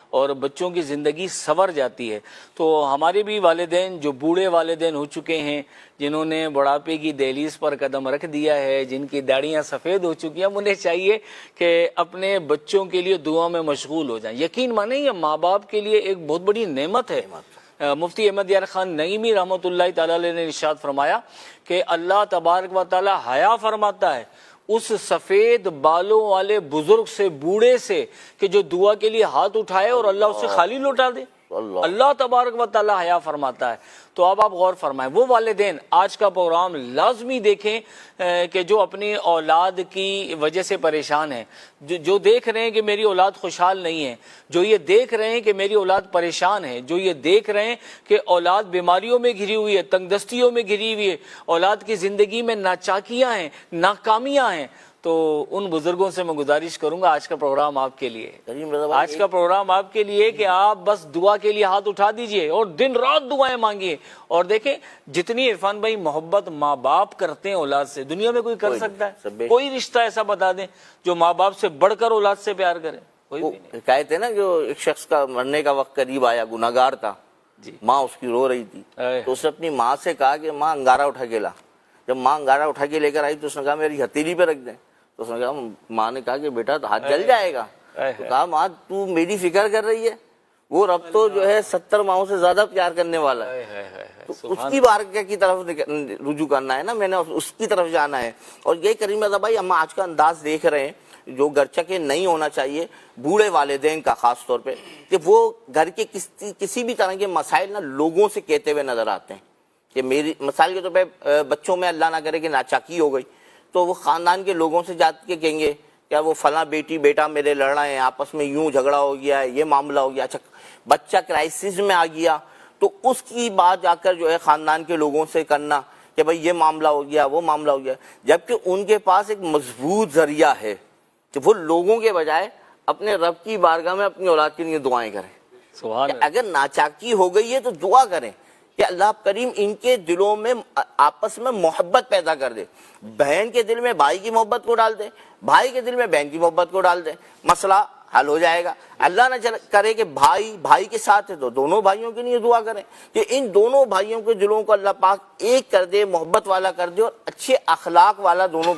اور بچوں کی زندگی سنور جاتی ہے۔ تو ہمارے بھی والدین جو بوڑھے والدین ہو چکے ہیں، جنہوں نے بڑھاپے کی دہلیز پر قدم رکھ دیا ہے، جن کی داڑیاں سفید ہو چکی ہیں، انہیں چاہیے کہ اپنے بچوں کے لیے دعا میں مشغول ہو جائیں۔ یقین مانیں یہ ماں باپ کے لیے ایک بہت بڑی نعمت ہے۔ مفتی احمد یار خان نعیمی رحمۃ اللہ تعالی علیہ نے ارشاد فرمایا کہ اللہ تبارک و تعالی حیا فرماتا ہے اس سفید بالوں والے بزرگ سے، بوڑھے سے، کہ جو دعا کے لیے ہاتھ اٹھائے اور اللہ اسے خالی لوٹا دے۔ اللہ تبارک و تعالی حیا فرماتا ہے۔ تو اب آپ غور فرمائیں، وہ والدین آج کا پروگرام لازمی دیکھیں کہ جو اپنی اولاد کی وجہ سے پریشان ہیں، جو دیکھ رہے ہیں کہ میری اولاد خوشحال نہیں ہے، جو یہ دیکھ رہے ہیں کہ میری اولاد پریشان ہے، جو یہ دیکھ رہے ہیں کہ اولاد بیماریوں میں گھری ہوئی ہے، تنگ دستیوں میں گھری ہوئی ہے، اولاد کی زندگی میں ناچاکیاں ہیں، ناکامیاں ہیں، تو ان بزرگوں سے میں گزارش کروں گا آج کا پروگرام آپ کے لیے، آج کا پروگرام آپ کے لیے کہ آپ بس دعا کے لیے ہاتھ اٹھا دیجئے اور دن رات دعائیں مانگیے۔ اور دیکھیں جتنی عرفان بھائی محبت ماں باپ کرتے ہیں اولاد سے، دنیا میں کوئی کر سکتا ہے؟ کوئی رشتہ ایسا بتا دیں جو ماں باپ سے بڑھ کر اولاد سے پیار کرے؟ کوئی بھی نہیں۔ کہتے ہیں نا، جو ایک شخص کا مرنے کا وقت قریب آیا، گناہگار تھا، ماں اس کی رو رہی تھی، تو اس نے اپنی ماں سے کہا کہ ماں انگارہ اٹھا کے لا۔ جب ماں انگارہ اٹھا کے لے کر آئی تو اس نے کہا میری ہتھیلی پہ رکھ دیں۔ تو اس نے کہا، ماں نے کہا کہ بیٹا تو ہاتھ جل جائے گا۔ تو کہا ماں تو میری فکر کر رہی ہے، وہ رب تو جو ہے 70 ماہوں سے زیادہ پیار کرنے والا ہے، تو اس کی بارگاہ کی طرف رجوع کرنا ہے نا، میں نے اس کی طرف جانا ہے۔ اور یہ کریم رضا بھائی ہم آج کا انداز دیکھ رہے ہیں جو گرچہ کہ نہیں ہونا چاہیے بوڑھے والدین کا، خاص طور پہ کہ وہ گھر کے کسی بھی طرح کے مسائل نہ لوگوں سے کہتے ہوئے نظر آتے ہیں کہ میری مثال کے طور پہ بچوں میں اللہ نہ کرے کہ ناچاکی ہو گئی تو وہ خاندان کے لوگوں سے جا کے کہیں گے کیا وہ فلاں بیٹی بیٹا میرے لڑ رہے ہیں، آپس میں یوں جھگڑا ہو گیا ہے، یہ معاملہ ہو گیا۔ اچھا بچہ کرائسس میں آ گیا تو اس کی بات جا کر جو ہے خاندان کے لوگوں سے کرنا کہ بھئی یہ معاملہ ہو گیا، وہ معاملہ ہو گیا، جبکہ ان کے پاس ایک مضبوط ذریعہ ہے کہ وہ لوگوں کے بجائے اپنے رب کی بارگاہ میں اپنی اولاد کے لیے دعائیں کریں۔ سبحان اللہ۔ اگر ناچاکی ہو گئی ہے تو دعا کریں کہ اللہ کریم ان کے دلوں میں آپس میں محبت پیدا کر دے، بہن کے دل میں بھائی کی محبت کو ڈال دے، بھائی کے دل میں بہن کی محبت کو ڈال دے، مسئلہ حل ہو جائے گا۔ اللہ نہ کرے کہ بھائی کے ساتھ ہے تو دونوں بھائیوں کے لیے دعا کریں کہ ان دونوں بھائیوں کے دلوں کو اللہ پاک ایک کر دے، محبت والا کر دے اور اچھے اخلاق والا دونوں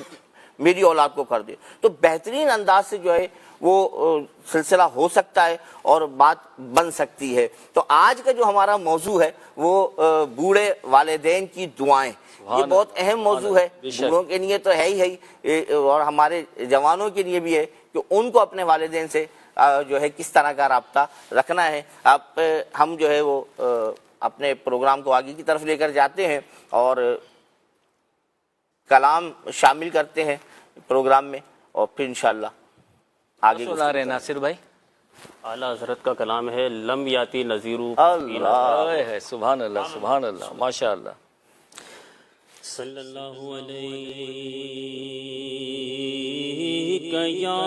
میری اولاد کو کر دے، تو بہترین انداز سے جو ہے وہ سلسلہ ہو سکتا ہے اور بات بن سکتی ہے۔ تو آج کا جو ہمارا موضوع ہے وہ بوڑھے والدین کی دعائیں، یہ بہت اہم موضوع ہے، بوڑھوں کے لیے تو ہے ہی اور ہمارے جوانوں کے لیے بھی ہے کہ ان کو اپنے والدین سے جو ہے کس طرح کا رابطہ رکھنا ہے۔ ہم جو ہے وہ اپنے پروگرام کو آگے کی طرف لے کر جاتے ہیں اور کلام شامل کرتے ہیں پروگرام میں اور پھر انشاءاللہ آگے سنا رہے ناصر بھائی۔ اعلیٰ حضرت کا کلام ہے لم یاتی نذیرو، اللہ سبحان اللہ سبحان اللہ ماشاء اللہ۔ صلی اللہ علیہ یا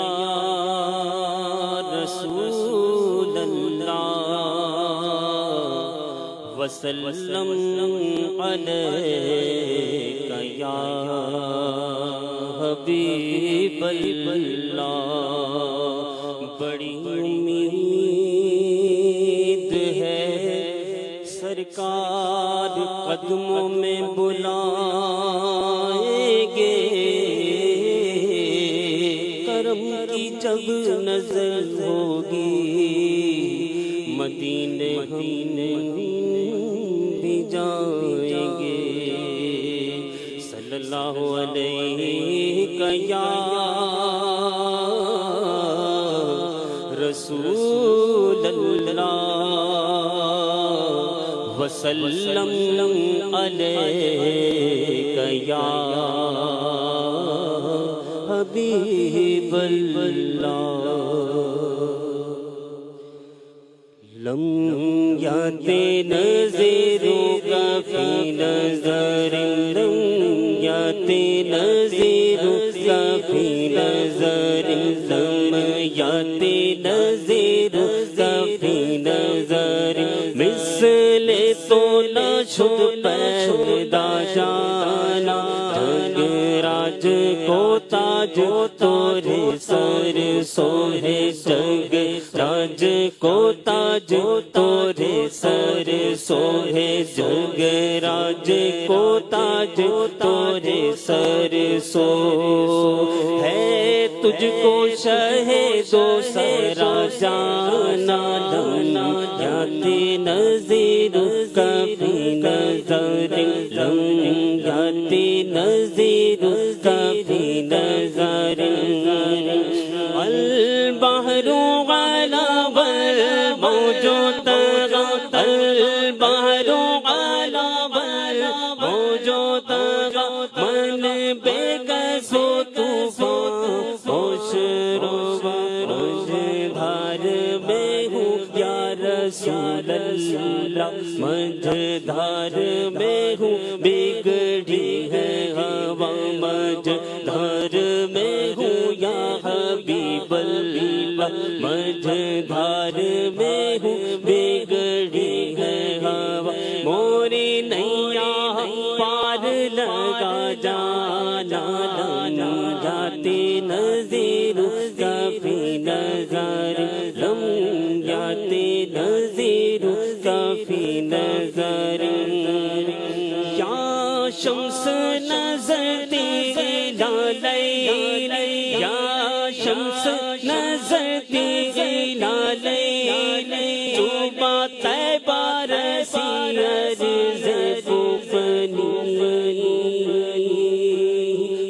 رسول اللہ وسلم علیک یا حبیب اللہ، بڑی امید ہے سرکار قدموں میں بلائیں گے، کرم کی جب نظر ہوگی مدینے بھی جائیں گے۔ صلی اللہ علیہ یا رسول اللہ وسلم علیک یا حبیب اللہ، لم یاتی نذیرک فی نظر، لم یاتی نذیرک فی نظر، لم یاتی نذیرک فی نظر، مثل تو نہ شد پیدا جانا، جگ راج کو تاج تورے سر سوہے، جگ راج کو تاج تورے سر سوہے جگ راج کو تاج تورے سر سو ہے تجھ کو شہدو سرا جانا لنا یاتی نظیر کبھی نظر یاتی نظیر کبھی نظر البحر على والموج طغى البحر على والموج طغى من بےکسو طوفان ہوش رو روش دھار میں ہوں یا رسول اللہ مجھدھار میں ہوں بگڑی ہے ہوا مجھدھار میں ہوں یا حبیب اللہ مجھدھار میں ہوں بگڑی ہے ہوا موری نیا پار لگا جانا لانا جاتی نظیر کافی نظر لم جاتی نظیر کافی نظر یا شمس نظر تیرا لیل یا شمس نظر تیرا لیل جو بات بارسی عرض کو بنی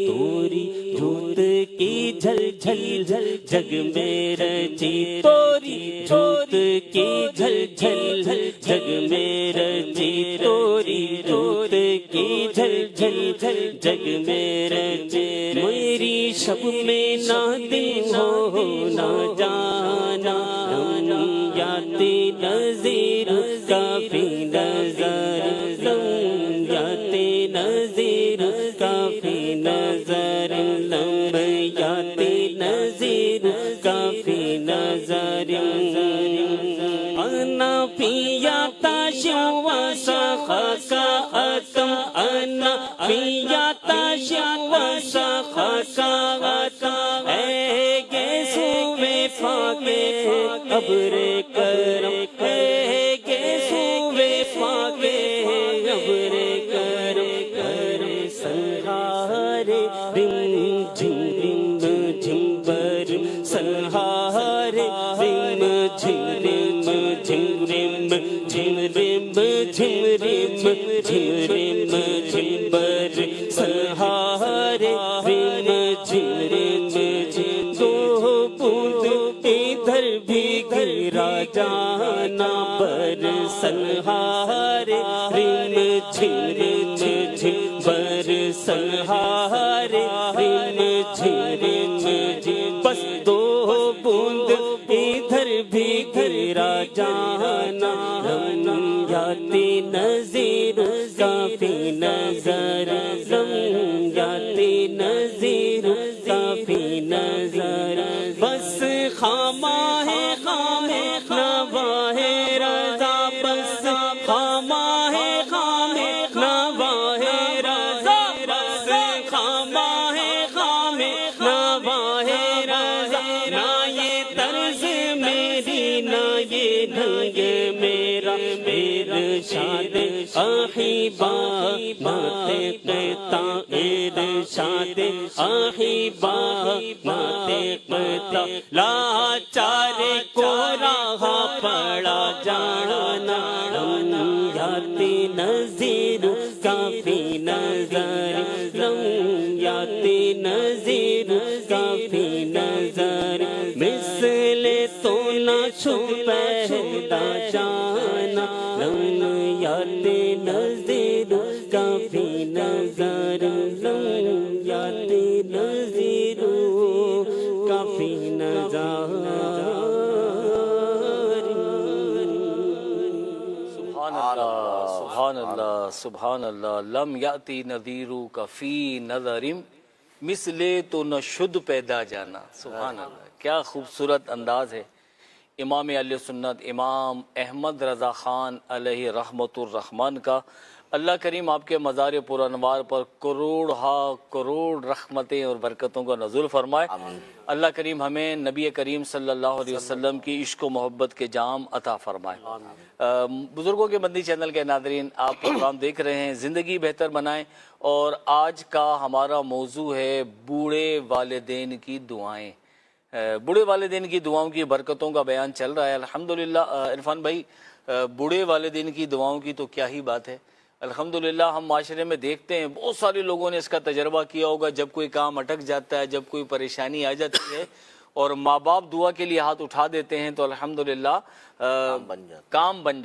توری جھوت کی جھل جھل جھل جگ میں رچی توری جھوت کی جھل جھل جگ میں رچی توری جھوت کی جھل جھل جگ میں رچی میری شب میں نہ دن ہو نہ جانا یاتی نظیر کافی نظر یاتی نظیر کافی نظر یاتی نظیر کافی نظر انا پیا تاشو سخا کا اتم انا پیا تاشو سخا کا اتم اے گیسو میں فاکے ابر کرم اے گیسو میں فاکے ابر کرم سنہارے رم جھم جھمبر سنہارے رم جھم جھم جھم جھم جھمبر سنہارے رم جھم دو بوند ادھر بھی گرا جانا بر سنہارے رم جھم جھمبر سنہارے رم جھم بس دو بوند ادھر بھی گرا جانا یاتی نظیر کافی نظر یاتی نظیر کافی نظر بس خامہ ہے خام نواہ رضا بس خامہ ہے خام نواہ رضا بس خامہ ہے خام نواہ رضا نہ یہ طرز میری نہ یہ ڈھنگ میرا ارشاد احبا ماتے قطع ارشاد احبا ماتے قطع لاچار کو راہ پڑا جانا یاتی نظیر کافی نظر یاتی نظیر کافی نظر مثل تو نہ چھپیدا جانا یاتی نظیر کافی نظر یاتی نظیر کافی نظر سبحان اللہ سبحان اللہ لم یاتی نذیرو کا فی نظرم مثلے تو نہ شد پیدا جانا. سبحان اللہ, کیا خوبصورت انداز ہے امام اہل سنت امام احمد رضا خان علیہ رحمت الرحمن کا. اللہ کریم آپ کے مزار پر انوار پر کروڑ رحمتیں اور برکتوں کا نزول فرمائے. اللہ کریم ہمیں نبی کریم صلی اللہ علیہ وسلم کی عشق و محبت کے جام عطا فرمائے. بزرگوں کے مدنی چینل کے ناظرین، آپ پروگرام دیکھ رہے ہیں زندگی بہتر بنائیں، اور آج کا ہمارا موضوع ہے بوڑھے والدین کی دعائیں. بوڑھے والدین کی دعاؤں کی برکتوں کا بیان چل رہا ہے. الحمدللہ عرفان بھائی، بوڑھے والدین کی دعاؤں کی تو کیا ہی بات ہے. الحمدللہ ہم معاشرے میں دیکھتے ہیں بہت سارے لوگوں نے اس کا تجربہ کیا ہوگا. جب کوئی کام اٹک جاتا ہے، جب کوئی پریشانی آ جاتی ہے اور ماں باپ دعا کے لیے ہاتھ اٹھا دیتے ہیں تو الحمدللہ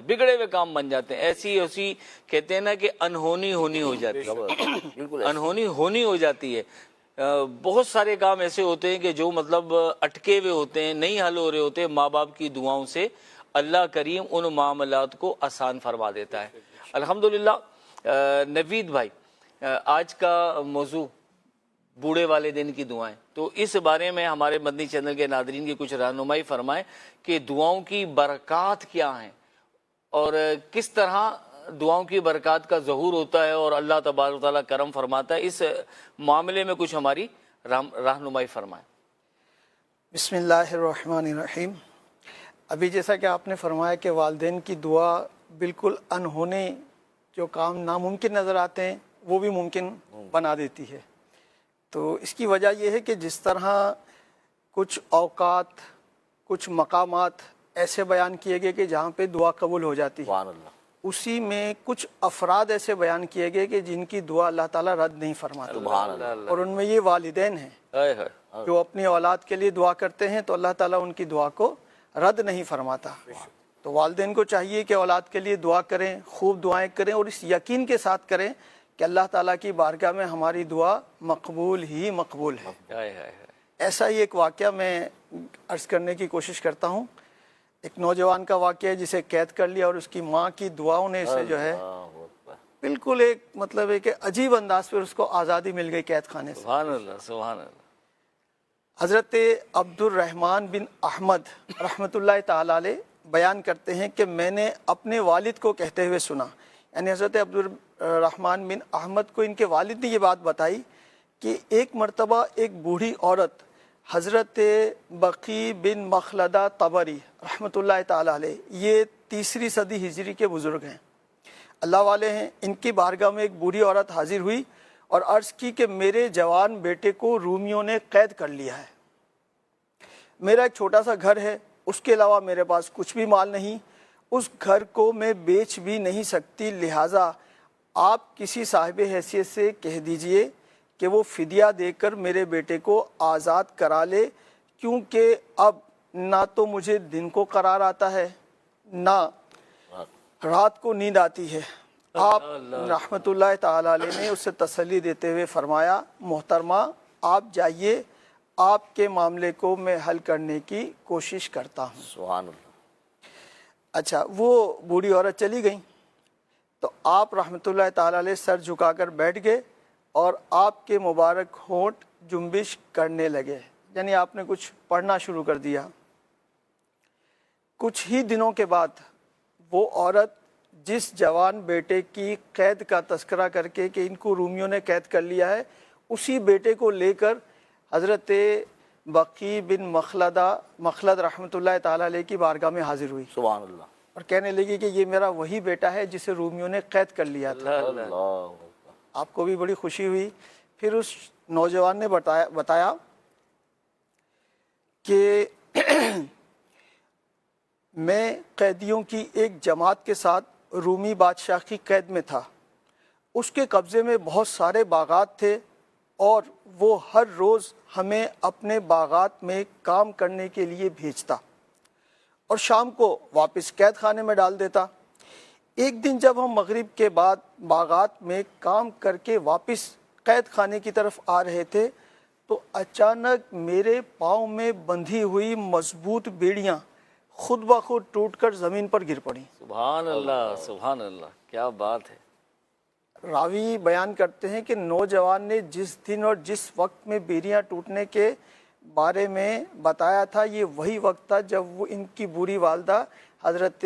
بگڑے ہوئے کام بن جاتے ہیں. ایسی کہتے ہیں نا کہ انہونی ہونی ہو جاتی ہے، انہونی ہونی ہو جاتی ہے. بہت سارے کام ایسے ہوتے ہیں کہ جو مطلب اٹکے ہوئے ہوتے ہیں، نہیں حل ہو رہے ہوتے ہیں. ماں باپ کی دعاؤں سے اللہ کریم ان معاملات کو آسان فرما دیتا ہے. الحمدللہ. نوید بھائی، آج کا موضوع بوڑھے والدین کی دعائیں، تو اس بارے میں ہمارے مدنی چینل کے ناظرین کی کچھ رہنمائی فرمائیں کہ دعاؤں کی برکات کیا ہیں اور کس طرح دعاؤں کی برکات کا ظہور ہوتا ہے اور اللہ تبارک و تعالیٰ کرم فرماتا ہے. اس معاملے میں کچھ ہماری رہنمائی فرمائیں. بسم اللہ الرحمن الرحیم. ابھی جیسا کہ آپ نے فرمایا کہ والدین کی دعا بالکل انہونے جو کام ناممکن نظر آتے ہیں وہ بھی ممکن بنا دیتی ہے. تو اس کی وجہ یہ ہے کہ جس طرح کچھ اوقات، کچھ مقامات ایسے بیان کیے گئے کہ جہاں پہ دعا قبول ہو جاتی ہے، اسی میں کچھ افراد ایسے بیان کیے گئے کہ جن کی دعا اللہ تعالیٰ رد نہیں فرماتا، اور ان میں یہ والدین ہیں جو اپنی اولاد کے لیے دعا کرتے ہیں تو اللہ تعالیٰ ان کی دعا کو رد نہیں فرماتا. تو والدین کو چاہیے کہ اولاد کے لیے دعا کریں، خوب دعائیں کریں، اور اس یقین کے ساتھ کریں کہ اللہ تعالیٰ کی بارگاہ میں ہماری دعا مقبول ہی مقبول ہے. ایسا ہی ایک واقعہ میں عرض کرنے کی کوشش کرتا ہوں. ایک نوجوان کا واقعہ ہے جسے قید کر لیا، اور اس کی ماں کی دعاؤں نے اسے جو ہے بالکل ایک مطلب ہے کہ عجیب انداز پر اس کو آزادی مل گئی قید خانے سے. سبحان اللہ، سبحان اللہ. حضرت عبد الرحمن بن احمد رحمۃ اللہ تعالی علیہ بیان کرتے ہیں کہ میں نے اپنے والد کو کہتے ہوئے سنا، یعنی حضرت عبد الرحمن بن احمد کو ان کے والد نے یہ بات بتائی کہ ایک مرتبہ ایک بوڑھی عورت حضرت بقی بن مخلدہ طبری رحمۃ اللہ تعالی علیہ، یہ 3 صدی ہجری کے بزرگ ہیں، اللہ والے ہیں. ان کی بارگاہ میں ایک بوڑھی عورت حاضر ہوئی اور عرض کی کہ میرے جوان بیٹے کو رومیوں نے قید کر لیا ہے. میرا ایک چھوٹا سا گھر ہے، اس کے علاوہ میرے پاس کچھ بھی مال نہیں، اس گھر کو میں بیچ بھی نہیں سکتی، لہٰذا آپ کسی صاحب حیثیت سے کہہ دیجئے کہ وہ فدیہ دے کر میرے بیٹے کو آزاد کرا لے، کیونکہ اب نہ تو مجھے دن کو قرار آتا ہے نہ رات کو نیند آتی ہے. آپ رحمت اللہ تعالی علیہ نے اسے تسلی دیتے ہوئے فرمایا، محترمہ آپ جائیے، آپ کے معاملے کو میں حل کرنے کی کوشش کرتا ہوں. سبحان اللہ. اچھا، وہ بوڑھی عورت چلی گئی تو آپ رحمت اللہ تعالی علیہ سر جھکا کر بیٹھ گئے اور آپ کے مبارک ہونٹ جنبش کرنے لگے، یعنی آپ نے کچھ پڑھنا شروع کر دیا. کچھ ہی دنوں کے بعد وہ عورت جس جوان بیٹے کی قید کا تذکرہ کر کے کہ ان کو رومیوں نے قید کر لیا ہے، اسی بیٹے کو لے کر حضرت بقی بن مخلد رحمۃ اللہ تعالی علیہ کی بارگاہ میں حاضر ہوئی. سبحان اللہ. اور کہنے لگی کہ یہ میرا وہی بیٹا ہے جسے رومیوں نے قید کر لیا تھا. آپ کو بھی بڑی خوشی ہوئی. پھر اس نوجوان نے بتایا کہ میں قیدیوں کی ایک جماعت کے ساتھ رومی بادشاہ کی قید میں تھا، اس کے قبضے میں بہت سارے باغات تھے اور وہ ہر روز ہمیں اپنے باغات میں کام کرنے کے لیے بھیجتا اور شام کو واپس قید خانے میں ڈال دیتا. ایک دن جب ہم مغرب کے بعد باغات میں کام کر کے واپس قید خانے کی طرف آ رہے تھے تو اچانک میرے پاؤں میں بندھی ہوئی مضبوط بیڑیاں خود بخود ٹوٹ کر زمین پر گر پڑیں. سبحان اللہ، سبحان اللہ، کیا بات ہے. راوی بیان کرتے ہیں کہ نوجوان نے جس دن اور جس وقت میں بیڑیاں ٹوٹنے کے بارے میں بتایا تھا، یہ وہی وقت تھا جب وہ ان کی بوڑھی والدہ حضرت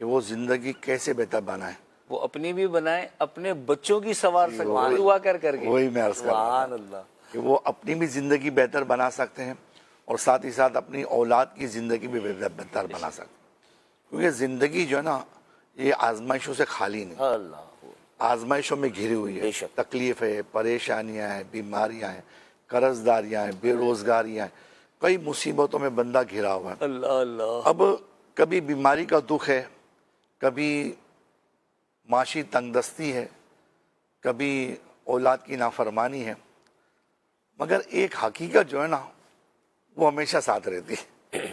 کہ وہ زندگی کیسے بہتر بنائے، وہ اپنی بھی بنائے، اپنے بچوں کی سوار سکتے دعا کر کر کے. وہی میں عرض کر رہا سبحان اللہ. کہ وہ اپنی بھی زندگی بہتر بنا سکتے ہیں اور ساتھ ہی ساتھ اپنی اولاد کی زندگی بھی بہتر بنا سکتے ہیں. کیونکہ زندگی جو ہے نا یہ آزمائشوں سے خالی نہیں، اللہ. آزمائشوں میں گھری ہوئی ہے. بے شک. تکلیف ہے، پریشانیاں ہیں، بیماریاں ہیں، قرض داریاں ہیں، بے روزگاریاں ہیں، کئی مصیبتوں میں بندہ گھرا ہوا ہے. اللہ اللہ. اب کبھی بیماری کا دکھ ہے، کبھی معاشی تنگ دستی ہے، کبھی اولاد کی نافرمانی ہے، مگر ایک حقیقت جو ہے نا وہ ہمیشہ ساتھ رہتی ہے.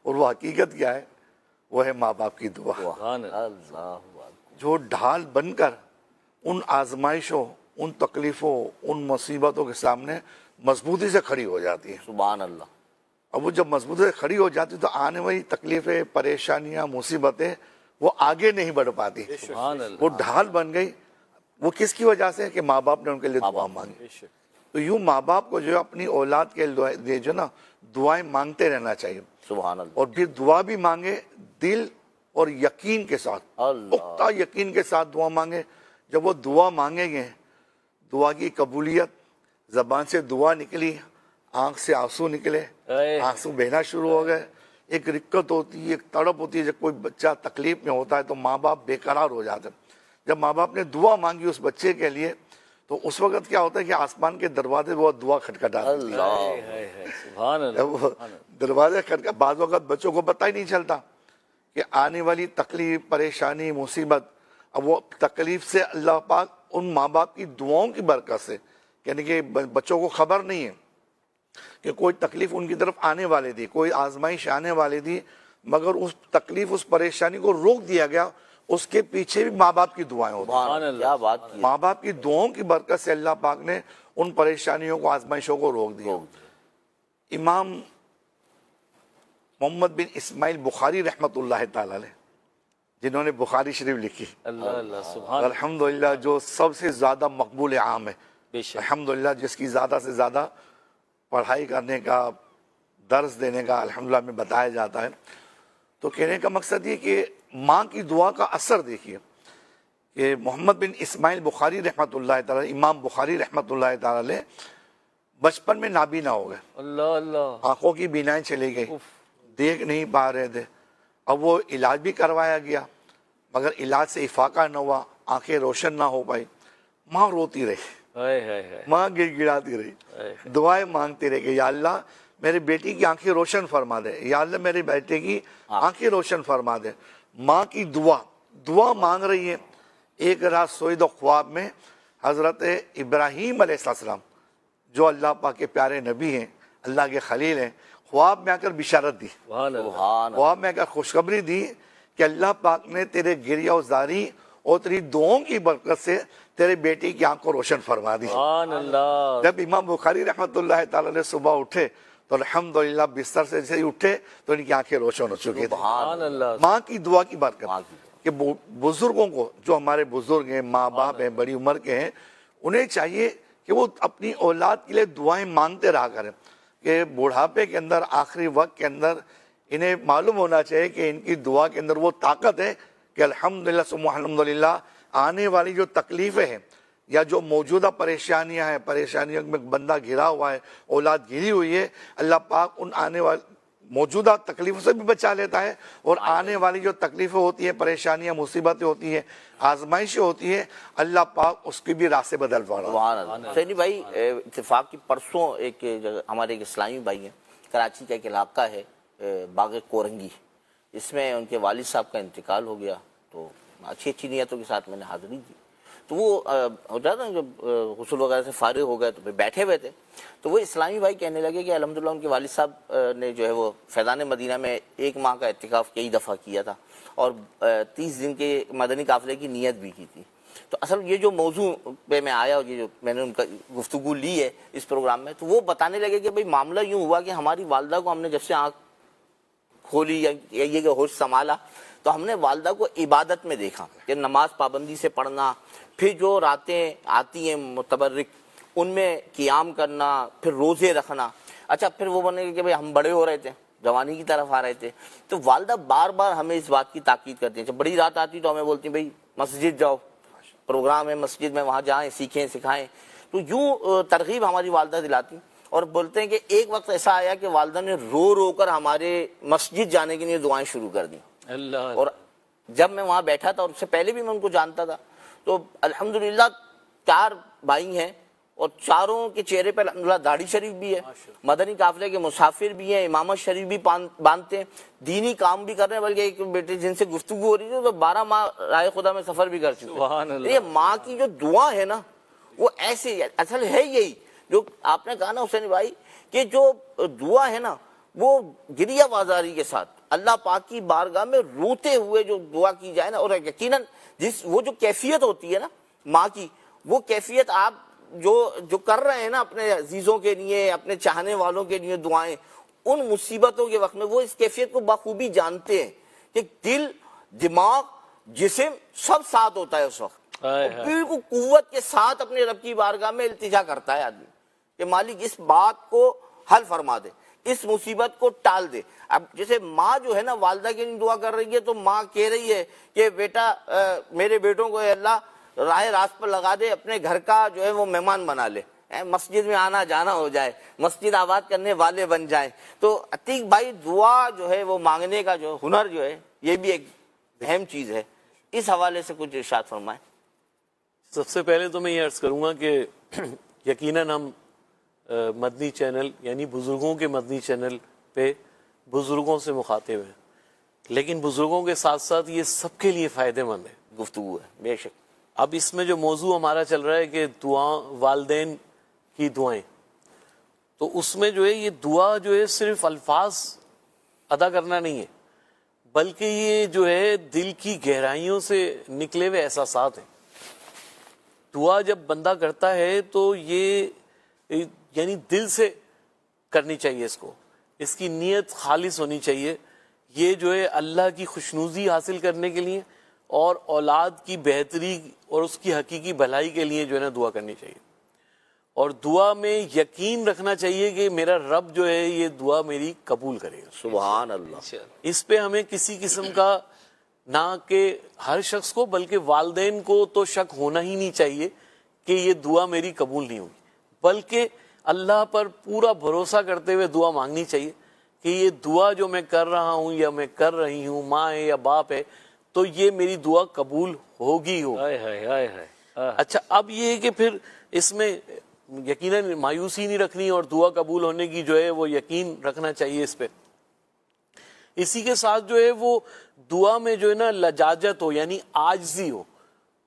اور وہ حقیقت کیا ہے؟ وہ ہے ماں باپ کی دعا، سبحان اللہ. اللہ. جو ڈھال بن کر ان آزمائشوں، ان تکلیفوں، ان مصیبتوں کے سامنے مضبوطی سے کھڑی ہو جاتی ہے. سبحان اللہ. اب وہ جب مضبوطی سے کھڑی ہو جاتی تو آنے والی تکلیفیں، پریشانیاں، مصیبتیں وہ آگے نہیں بڑھ پاتی. سبحان اللہ. وہ ڈھال بن گئی. وہ کس کی وجہ سے؟ کہ ماں باپ نے ان کے لیے دعا مانگی. تو یوں ماں باپ کو جو ہے اپنی اولاد کے لیے جو نا دعائیں مانگتے رہنا چاہیے، سبحان اللہ. اور پھر دعا بھی مانگے دل اور یقین کے ساتھ، اللہ. پختہ یقین کے ساتھ دعا مانگے. جب وہ دعا مانگیں گے، دعا کی قبولیت، زبان سے دعا نکلی، آنکھ سے آنسو نکلے، آنسو بہنا شروع ہو گئے. ایک رکت ہوتی ہے، ایک تڑپ ہوتی ہے. جب کوئی بچہ تکلیف میں ہوتا ہے تو ماں باپ بے قرار ہو جاتے ہیں. جب ماں باپ نے دعا مانگی اس بچے کے لیے تو اس وقت کیا ہوتا ہے کہ آسمان کے دروازے وہ دعا کھٹکھٹاتے ہیں. اللہ. سبحان اللہ. وہ دروازے کھٹکھٹا، بعض وقت بچوں کو پتہ ہی نہیں چلتا کہ آنے والی تکلیف، پریشانی، مصیبت، اب وہ تکلیف سے اللہ پاک ان ماں باپ کی دعاؤں کی برکت سے، یعنی کہ بچوں کو خبر نہیں ہے کہ کوئی تکلیف ان کی طرف آنے والے تھی، کوئی آزمائش آنے والی تھی، مگر اس تکلیف، اس پریشانی کو روک دیا گیا. اس کے پیچھے بھی ماں باپ کی دعائیں ہوتی ہیں. سبحان اللہ. کیا بات کی. ماں باپ کی دعاؤں کی برکت سے اللہ پاک نے ان پریشانیوں کو، آزمائشوں کو روک دیا. امام محمد بن اسماعیل بخاری رحمۃ اللہ تعالی علیہ، جنہوں نے بخاری شریف لکھی، اللہ اللہ. سبحان الحمدللہ، جو سب سے زیادہ مقبول عام ہے، بے شک. الحمدللہ، جس کی زیادہ سے زیادہ پڑھائی کرنے کا، درس دینے کا الحمدللہ میں بتایا جاتا ہے. تو کہنے کا مقصد یہ کہ ماں کی دعا کا اثر دیکھیے کہ محمد بن اسماعیل بخاری رحمۃ اللہ تعالی، امام بخاری رحمۃ اللہ تعالی بچپن میں نابینا ہو گئے. اللہ اللہ. آنکھوں کی بینائیں چلی گئی، دیکھ نہیں پا رہے تھے. اب وہ علاج بھی کروایا گیا مگر علاج سے افاقہ نہ ہوا، آنکھیں روشن نہ ہو پائی. ماں روتی رہی، ماں گڑ گڑاتی رہی، دعائیں مانگتی رہی کہ یا اللہ میرے بیٹی کی آنکھیں روشن فرما دے، یا اللہ میرے بیٹے کی آنکھیں روشن فرما دے. ماں کی دعا مانگ رہی ہے. ایک رات سوئی تو خواب میں حضرت ابراہیم علیہ السلام، جو اللہ پاک کے پیارے نبی ہیں، اللہ کے خلیل ہیں، خواب میں آ کر بشارت دی، خواب میں آ کر خوشخبری دی کہ اللہ پاک نے تیرے گریہ وزاری اور تیری دعاؤں کی برکت سے تیرے بیٹی کی آنکھ کو روشن فرما دی. جب امام بخاری رحمۃ اللہ تعالی علیہ صبح اٹھے تو الحمدللہ بستر سے جیسے ہی اٹھے تو ان کی آنکھیں روشن ہو چکی تھی. ماں کی دعا کی برکت کہ بزرگوں کو، جو ہمارے بزرگ ہیں، ماں باپ ہیں، بڑی عمر کے ہیں، انہیں چاہیے کہ وہ اپنی اولاد کے لیے دعائیں مانگتے رہا کریں. کہ بڑھاپے کے اندر، آخری وقت کے اندر انہیں معلوم ہونا چاہیے کہ ان کی دعا کے اندر وہ طاقت ہے کہ الحمدللہ ثم الحمدللہ آنے والی جو تکلیفیں ہیں یا جو موجودہ پریشانیاں ہیں، پریشانیوں میں بندہ گھرا ہوا ہے، اولاد گھری ہوئی ہے، اللہ پاک ان آنے والی موجودہ تکلیفوں سے بھی بچا لیتا ہے، اور آنے والی جو تکلیفیں ہوتی ہیں، پریشانیاں، مصیبتیں ہوتی ہیں، آزمائشیں ہوتی ہیں، اللہ پاک اس کی بھی راستے بدل پا رہا ہے. حسینی بھائی، اتفاق کی پرسوں ایک ہمارے ایک اسلامی بھائی ہیں، کراچی کا ایک علاقہ ہے باغ کورنگی، اس میں ان کے والد صاحب کا انتقال ہو گیا. تو اچھی نیتوں کے ساتھ میں نے حاضری دی. تو وہ ہو جاتا ہے جب غسل وغیرہ سے فارغ ہو گئے تو پھر بیٹھے ہوئے تھے، تو وہ اسلامی بھائی کہنے لگے کہ الحمدللہ ان کے والد صاحب نے جو ہے وہ فیضان مدینہ میں 1 ماہ کا اعتکاف کئی دفعہ کیا تھا اور 30 دن کے مدنی قافلے کی نیت بھی کی تھی. تو اصل یہ جو موضوع پہ میں آیا اور یہ جو میں نے ان کا گفتگو لی ہے اس پروگرام میں، تو وہ بتانے لگے کہ بھئی معاملہ یوں ہوا کہ ہماری والدہ کو ہم نے جب سے آنکھ کھولی یا یہ کہ ہوش سنبھالا تو ہم نے والدہ کو عبادت میں دیکھا کہ نماز پابندی سے پڑھنا، پھر جو راتیں آتی ہیں متبرک ان میں قیام کرنا، پھر روزے رکھنا. اچھا پھر وہ بنے گا کہ بھئی ہم بڑے ہو رہے تھے، جوانی کی طرف آ رہے تھے. تو والدہ بار بار ہمیں اس بات کی تاکید کرتی ہیں. جب بڑی رات آتی تو ہمیں بولتی ہیں بھائی مسجد جاؤ, پروگرام ہے مسجد میں, وہاں جائیں, سیکھیں, سکھائیں. تو یوں ترغیب ہماری والدہ دلاتی, اور بولتے ہیں کہ ایک وقت ایسا آیا کہ والدہ نے رو رو کر ہمارے مسجد جانے کے لیے دعائیں شروع کر دی. اللہ. اور جب میں وہاں بیٹھا تھا, اور اس سے پہلے بھی میں ان کو جانتا تھا, تو الحمدللہ 4 بھائی ہیں, اور چاروں کے چہرے پہ الحمدللہ داڑھی شریف بھی ہے, مدنی قافلے کے مسافر بھی ہیں, امامت شریف بھی باندھتے ہیں, دینی کام بھی کر رہے ہیں. بلکہ ایک بیٹے جن سے گفتگو ہو رہی تھی تو 12 ماہ رائے خدا میں سفر بھی کر چکے. سبحان اللہ. یہ ماں کی جو دعا ہے نا, وہ ایسے اصل ہے یہی جو آپ نے کہا نا حسین بھائی, کہ جو دعا ہے نا وہ گریہ بازاری کے ساتھ اللہ پاک کی بارگاہ میں روتے ہوئے جو دعا کی جائے نا, اور یقیناً وہ جو کیفیت ہوتی ہے نا ماں کی, وہ کیفیت آپ جو کر رہے ہیں نا اپنے عزیزوں کے لیے, اپنے چاہنے والوں کے لیے دعائیں, ان مصیبتوں کے وقت میں وہ اس کیفیت کو بخوبی جانتے ہیں کہ دل, دماغ, جسم سب ساتھ ہوتا ہے اس وقت. بالکل قوت کے ساتھ اپنے رب کی بارگاہ میں التجا کرتا ہے آدمی کہ مالک اس بات کو حل فرما دے, اس مصیبت کو ٹال دے. اب جیسے ماں جو ہے نا والدہ کے لیے دعا کر رہی ہے, تو ماں کہہ رہی ہے کہ بیٹا میرے بیٹوں کو اے اللہ راہ راست پر لگا دے, اپنے گھر کا جو ہے وہ مہمان بنا لے, مسجد میں آنا جانا ہو جائے, مسجد آباد کرنے والے بن جائیں. تو عتیق بھائی دعا جو ہے وہ مانگنے کا جو ہنر جو ہے یہ بھی ایک اہم چیز ہے. اس حوالے سے کچھ ارشاد فرمائیں. سب سے پہلے تو میں یہ عرض کروں گا کہ یقیناً ہم مدنی چینل یعنی بزرگوں کے مدنی چینل پہ بزرگوں سے مخاطب ہیں, لیکن بزرگوں کے ساتھ ساتھ یہ سب کے لیے فائدہ مند ہے. گفتگو ہے بے شک. اب اس میں جو موضوع ہمارا چل رہا ہے کہ دعا, والدین کی دعائیں, تو اس میں جو ہے یہ دعا جو ہے صرف الفاظ ادا کرنا نہیں ہے, بلکہ یہ جو ہے دل کی گہرائیوں سے نکلے ہوئے احساسات ہیں. دعا جب بندہ کرتا ہے تو یہ یعنی دل سے کرنی چاہیے اس کو, اس کی نیت خالص ہونی چاہیے. یہ جو ہے اللہ کی خوشنودی حاصل کرنے کے لیے اور اولاد کی بہتری اور اس کی حقیقی بھلائی کے لیے جو ہے نا دعا کرنی چاہیے. اور دعا میں یقین رکھنا چاہیے کہ میرا رب جو ہے یہ دعا میری قبول کرے گا. سبحان اللہ. اس پہ ہمیں کسی قسم کا نہ کہ ہر شخص کو بلکہ والدین کو تو شک ہونا ہی نہیں چاہیے کہ یہ دعا میری قبول نہیں ہوگی, بلکہ اللہ پر پورا بھروسہ کرتے ہوئے دعا مانگنی چاہیے کہ یہ دعا جو میں کر رہا ہوں یا میں کر رہی ہوں, ماں ہے یا باپ ہے, تو یہ میری دعا قبول ہوگی. اچھا, اب یہ ہے کہ پھر اس میں یقیناً مایوسی نہیں رکھنی اور دعا قبول ہونے کی جو ہے وہ یقین رکھنا چاہیے اس پہ. اسی کے ساتھ جو ہے وہ دعا میں جو ہے نا لجاجت ہو, یعنی عاجزی ہو,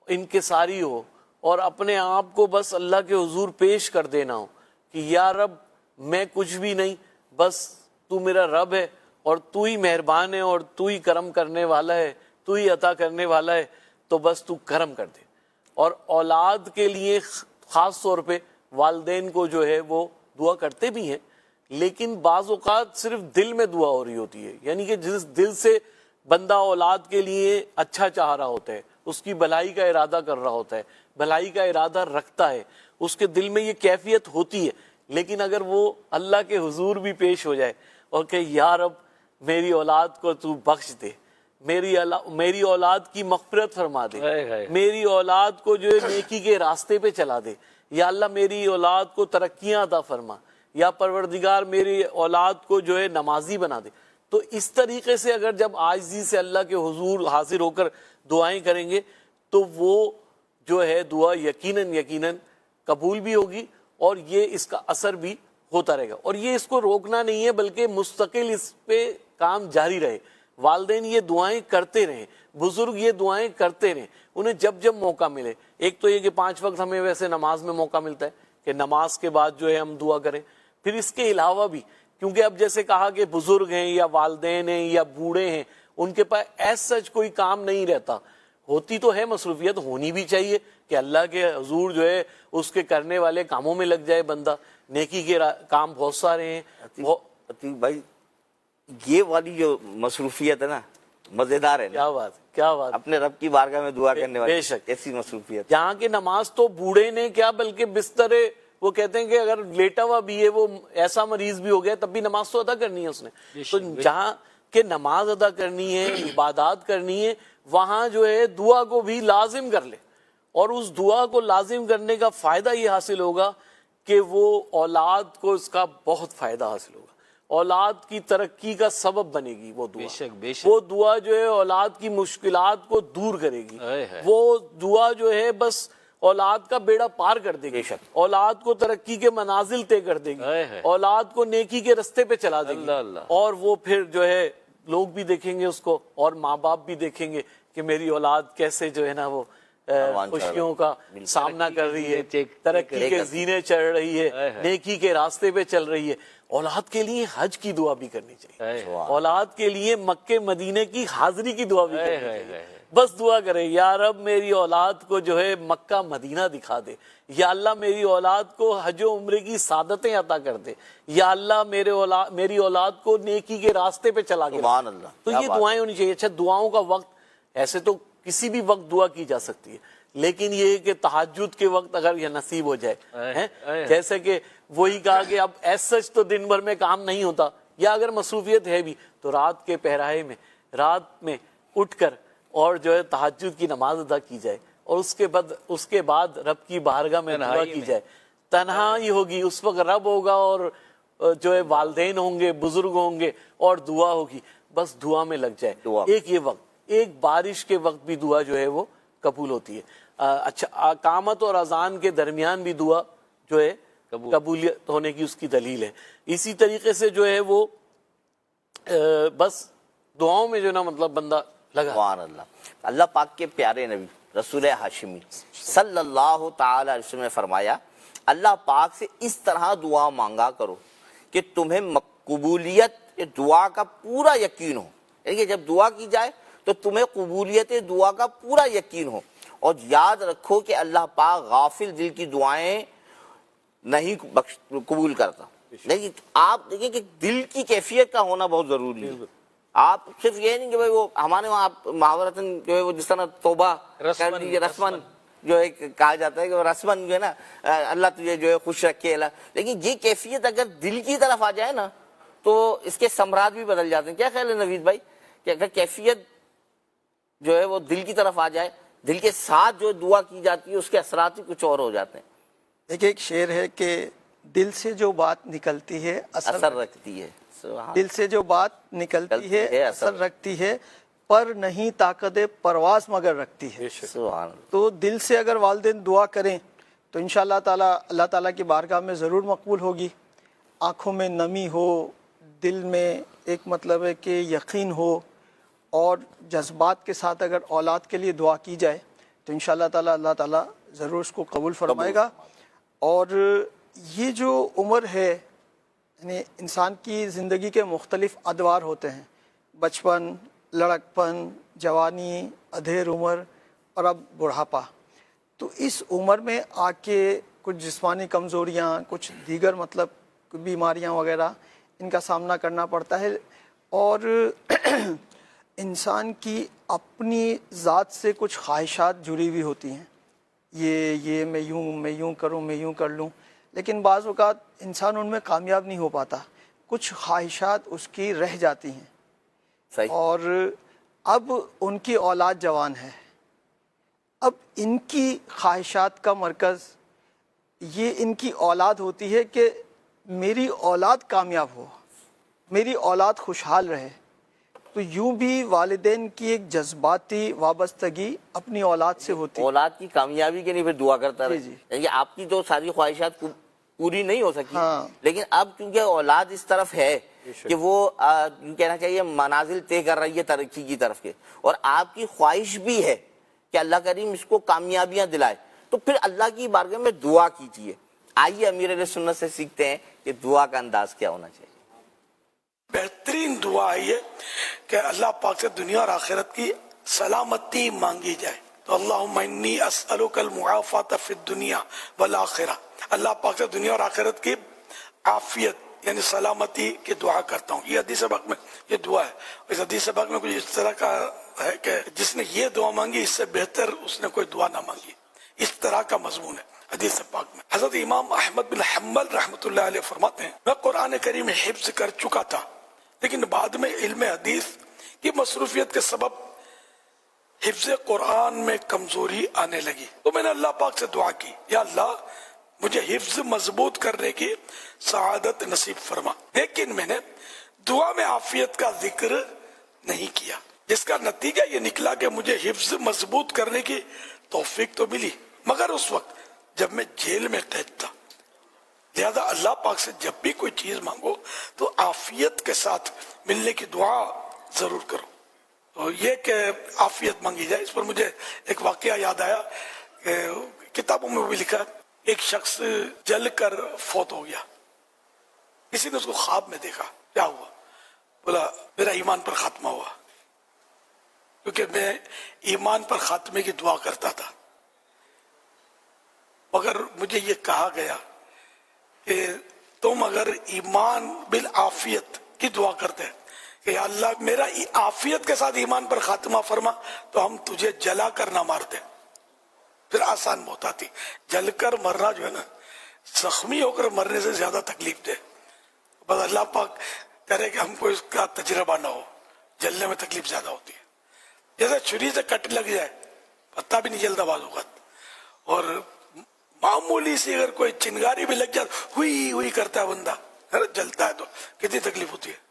انکساری ہو, اور اپنے آپ کو بس اللہ کے حضور پیش کر دینا ہو کہ یا رب میں کچھ بھی نہیں, بس تو میرا رب ہے اور تو ہی مہربان ہے اور تو ہی کرم کرنے والا ہے, تو ہی عطا کرنے والا ہے, تو بس تو کرم کر دے. اور اولاد کے لیے خاص طور پہ والدین کو جو ہے وہ دعا کرتے بھی ہیں, لیکن بعض اوقات صرف دل میں دعا ہو رہی ہوتی ہے, یعنی کہ جس دل سے بندہ اولاد کے لیے اچھا چاہ رہا ہوتا ہے, اس کی بھلائی کا ارادہ کر رہا ہوتا ہے, بھلائی کا ارادہ رکھتا ہے, اس کے دل میں یہ کیفیت ہوتی ہے, لیکن اگر وہ اللہ کے حضور بھی پیش ہو جائے اور کہ یا رب میری اولاد کو تو بخش دے, میری اولاد کی مغفرت فرما دے, میری اولاد کو جو ہے نیکی کے راستے پہ چلا دے, یا اللہ میری اولاد کو ترقیاں عطا فرما, یا پروردگار میری اولاد کو جو ہے نمازی بنا دے. تو اس طریقے سے اگر جب عاجزی سے اللہ کے حضور حاضر ہو کر دعائیں کریں گے تو وہ جو ہے دعا یقیناً قبول بھی ہوگی, اور یہ اس کا اثر بھی ہوتا رہے گا. اور یہ اس کو روکنا نہیں ہے بلکہ مستقل اس پہ کام جاری رہے. والدین یہ دعائیں کرتے رہیں, بزرگ یہ دعائیں کرتے رہیں, انہیں جب جب موقع ملے. ایک تو یہ کہ 5 وقت ہمیں ویسے نماز میں موقع ملتا ہے کہ نماز کے بعد جو ہے ہم دعا کریں, پھر اس کے علاوہ بھی کیونکہ اب جیسے کہا کہ بزرگ ہیں یا والدین ہیں یا بوڑھے ہیں, ان کے پاس ایس سچ کوئی کام نہیں رہتا, ہوتی تو ہے مصروفیت, ہونی بھی چاہیے کہ اللہ کے حضور جو ہے اس کے کرنے والے کاموں میں لگ جائے بندہ. نیکی کے کام بہت سارے ہیں. عتیق بھائی یہ والی جو مصروفیت ہے نا مزیدار ہے. کیا بات اپنے رب کی بارگاہ میں دعا کرنے والی بے شک ایسی مصروفیت. جہاں کی نماز تو بوڑھے نے کیا بلکہ بستر وہ کہتے ہیں کہ اگر لیٹا ہوا بھی ہے، وہ ایسا مریض بھی ہو گیا، تب بھی نماز تو ادا کرنی ہے اس نے. تو جہاں کہ نماز ادا کرنی ہے، عبادات کرنی ہے، وہاں جو ہے دعا کو بھی لازم کر لے. اور اس دعا کو لازم کرنے کا فائدہ یہ حاصل ہوگا کہ وہ اولاد کو اس کا بہت فائدہ حاصل ہوگا، اولاد کی ترقی کا سبب بنے گی وہ دعا. بے شک. وہ دعا جو ہے اولاد کی مشکلات کو دور کرے گی. وہ دعا جو ہے بس اولاد کا بیڑا پار کر دے گی، اولاد کو ترقی کے منازل طے کر دے گی، اولاد کو نیکی کے رستے پہ چلا دے گی. اور وہ پھر جو ہے لوگ بھی دیکھیں گے اس کو، اور ماں باپ بھی دیکھیں گے کہ میری اولاد کیسے جو ہے نا وہ خوشیوں کا سامنا کر رہی ہے، ترقی کے زینے چڑھ رہی ہے، نیکی کے راستے پہ چل رہی ہے. اولاد کے لیے حج کی دعا بھی کرنی چاہیے، اولاد کے لیے مکے مدینے کی حاضری کی دعا بھی کرنی چاہیے. بس دعا کرے یا رب میری اولاد کو جو ہے مکہ مدینہ دکھا دے، یا اللہ میری اولاد کو حج و عمرے کی سعادتیں عطا کر دے، یا اللہ میری اولاد کو نیکی کے راستے پہ چلا کے. تو یہ دعائیں ہونی چاہیے. اچھا دعاؤں کا وقت ایسے تو کسی بھی وقت دعا کی جا سکتی ہے، لیکن یہ کہ تہجد کے وقت اگر یہ نصیب ہو جائے، جیسے کہ وہی کہا کہ اب ایسا تو دن بھر میں کام نہیں ہوتا، یا اگر مصروفیت ہے بھی تو رات کے پہرائے میں رات میں اٹھ کر اور جو ہے تہجد کی نماز ادا کی جائے، اور اس کے بعد رب کی بارگاہ میں دعا کی جائے. تنہائی ہوگی اس وقت، رب ہوگا اور جو ہے والدین ہوں گے، بزرگ ہوں گے، اور دعا ہوگی. بس دعا میں لگ جائے. ایک یہ وقت، ایک بارش کے وقت بھی دعا جو ہے وہ قبول ہوتی ہے. اچھا اقامت اور اذان کے درمیان بھی دعا جو ہے قبولیت ہونے کی اس کی دلیل ہے. اسی طریقے سے جو ہے وہ بس دعاؤں میں جو نا مطلب بندہ لگا. سبحان اللہ. اللہ پاک کے پیارے نبی رسول ہاشمی صلی اللہ تعالی علیہ وسلم نے فرمایا اللہ پاک سے اس طرح دعا مانگا کرو کہ تمہیں قبولیت دعا کا پورا یقین ہو. یعنی کہ جب دعا کی جائے تو تمہیں قبولیت دعا کا پورا یقین ہو. اور یاد رکھو کہ اللہ پاک غافل دل کی دعائیں نہیں قبول کرتا. لیکن آپ دیکھیں کہ دل کی کیفیت کا ہونا بہت ضروری ہے. آپ صرف یہ نہیں کہ بھائی وہ ہمارے وہاں محاورتاً جو ہے وہ جس طرح توبہ کر لیجیے، رسمن جو ہے کہا جاتا ہے کہ رسمن جو ہے نا اللہ تجھے جو ہے خوش رکھے. لیکن یہ کیفیت اگر دل کی طرف آ جائے نا تو اس کے ثمرات بھی بدل جاتے ہیں. کیا خیال ہے نوید بھائی کہ اگر کیفیت جو ہے وہ دل کی طرف آ جائے، دل کے ساتھ جو دعا کی جاتی ہے اس کے اثرات ہی کچھ اور ہو جاتے ہیں. دیکھیں ایک شعر ہے کہ دل سے جو بات نکلتی ہے اثر رکھتی ہے. دل سے جو بات نکلتی ہے اثر رکھتی ہے، پر نہیں طاقت پرواز مگر رکھتی ہے. تو دل سے اگر والدین دعا کریں تو انشاءاللہ تعالی اللہ تعالیٰ کی بارگاہ میں ضرور مقبول ہوگی. آنکھوں میں نمی ہو، دل میں ایک مطلب ہے کہ یقین ہو، اور جذبات کے ساتھ اگر اولاد کے لیے دعا کی جائے تو انشاءاللہ تعالی اللہ تعالیٰ ضرور اس کو قبول فرمائے گا. اور یہ جو عمر ہے، یعنی انسان کی زندگی کے مختلف ادوار ہوتے ہیں، بچپن، لڑکپن، جوانی، ادھیر عمر اور اب بڑھاپا. تو اس عمر میں آ کے کچھ جسمانی کمزوریاں، کچھ دیگر مطلب بیماریاں وغیرہ ان کا سامنا کرنا پڑتا ہے. اور انسان کی اپنی ذات سے کچھ خواہشات جڑی ہوئی ہوتی ہیں، یہ میں یوں کروں، میں یوں کر لوں. لیکن بعض اوقات انسان ان میں کامیاب نہیں ہو پاتا، کچھ خواہشات اس کی رہ جاتی ہیں. صحیح. اور اب ان کی اولاد جوان ہے، اب ان کی خواہشات کا مرکز یہ ان کی اولاد ہوتی ہے کہ میری اولاد کامیاب ہو، میری اولاد خوشحال رہے. تو یوں بھی والدین کی ایک جذباتی وابستگی اپنی اولاد سے ہوتی ہے. اولاد کی کامیابی کے لیے پھر دعا کرتا رہے. یعنی آپ کی تو ساری خواہشات پوری نہیں ہو سکی، لیکن اب کیونکہ اولاد اس طرف ہے کہ وہ کہنا چاہیے منازل طے کر رہی ہے ترقی کی طرف کے، اور آپ کی خواہش بھی ہے کہ اللہ کریم اس کو کامیابیاں دلائے، تو پھر اللہ کی بارگاہ میں دعا کیجیے. آئیے امیر اہل سنت سے سیکھتے ہیں کہ دعا کا انداز کیا ہونا چاہیے. بہترین دعا ہے کہ اللہ پاک سے دنیا اور آخرت کی سلامتی مانگی جائے. تو اللہم انی اسألک المعافات فی الدنیا والآخرہ، اللہ پاک سے دنیا اور آخرت کی عافیت یعنی سلامتی کی دعا کرتا ہوں. یہ حدیث پاک میں یہ دعا ہے. اس حدیث پاک میں کچھ اس طرح کا ہے کہ جس نے یہ دعا مانگی اس سے بہتر اس نے کوئی دعا نہ مانگی، اس طرح کا مضمون ہے. حدیث پاک میں حضرت امام احمد بن حنبل رحمۃ اللہ علیہ فرماتے ہیں میں قرآن کریم حفظ کر چکا تھا لیکن بعد میں علم حدیث کی مصروفیت کے سبب حفظ قرآن میں کمزوری آنے لگی تو میں نے اللہ پاک سے دعا کی یا اللہ مجھے حفظ مضبوط کرنے کی سعادت نصیب فرما، لیکن میں نے دعا میں عافیت کا ذکر نہیں کیا، جس کا نتیجہ یہ نکلا کہ مجھے حفظ مضبوط کرنے کی توفیق تو ملی مگر اس وقت جب میں جیل میں قید تھا۔ لہذا اللہ پاک سے جب بھی کوئی چیز مانگو تو عافیت کے ساتھ ملنے کی دعا ضرور کرو۔ تو یہ کہ عافیت مانگی جائے، اس پر مجھے ایک واقعہ یاد آیا کہ کتابوں میں بھی لکھا ایک شخص جل کر فوت ہو گیا، کسی نے اس کو خواب میں دیکھا، کیا ہوا؟ بولا میرا ایمان پر خاتمہ ہوا، کیونکہ میں ایمان پر خاتمے کی دعا کرتا تھا، مگر مجھے یہ کہا گیا کہ تم اگر ایمان بالعافیت کی دعا کرتے کہ یا اللہ میرا عافیت کے ساتھ ایمان پر خاتمہ فرما تو ہم تجھے جلا کر نہ مارتے، پھر آسان موت آتی۔ جل کر مرنا جو ہے نا، زخمی ہو کر مرنے سے زیادہ تکلیف دے، بس اللہ پاک کرے کہ ہم کو اس کا تجربہ نہ ہو، جلنے میں تکلیف زیادہ ہوتی ہے۔ جیسے چھری سے کٹ لگ جائے پتہ بھی نہیں جلتا بعض اوقات، اور معمولی سی اگر کوئی چنگاری بھی لگ جائے ہوئی ہوئی کرتا ہے بندہ، جلتا ہے تو کتنی تکلیف ہوتی ہے۔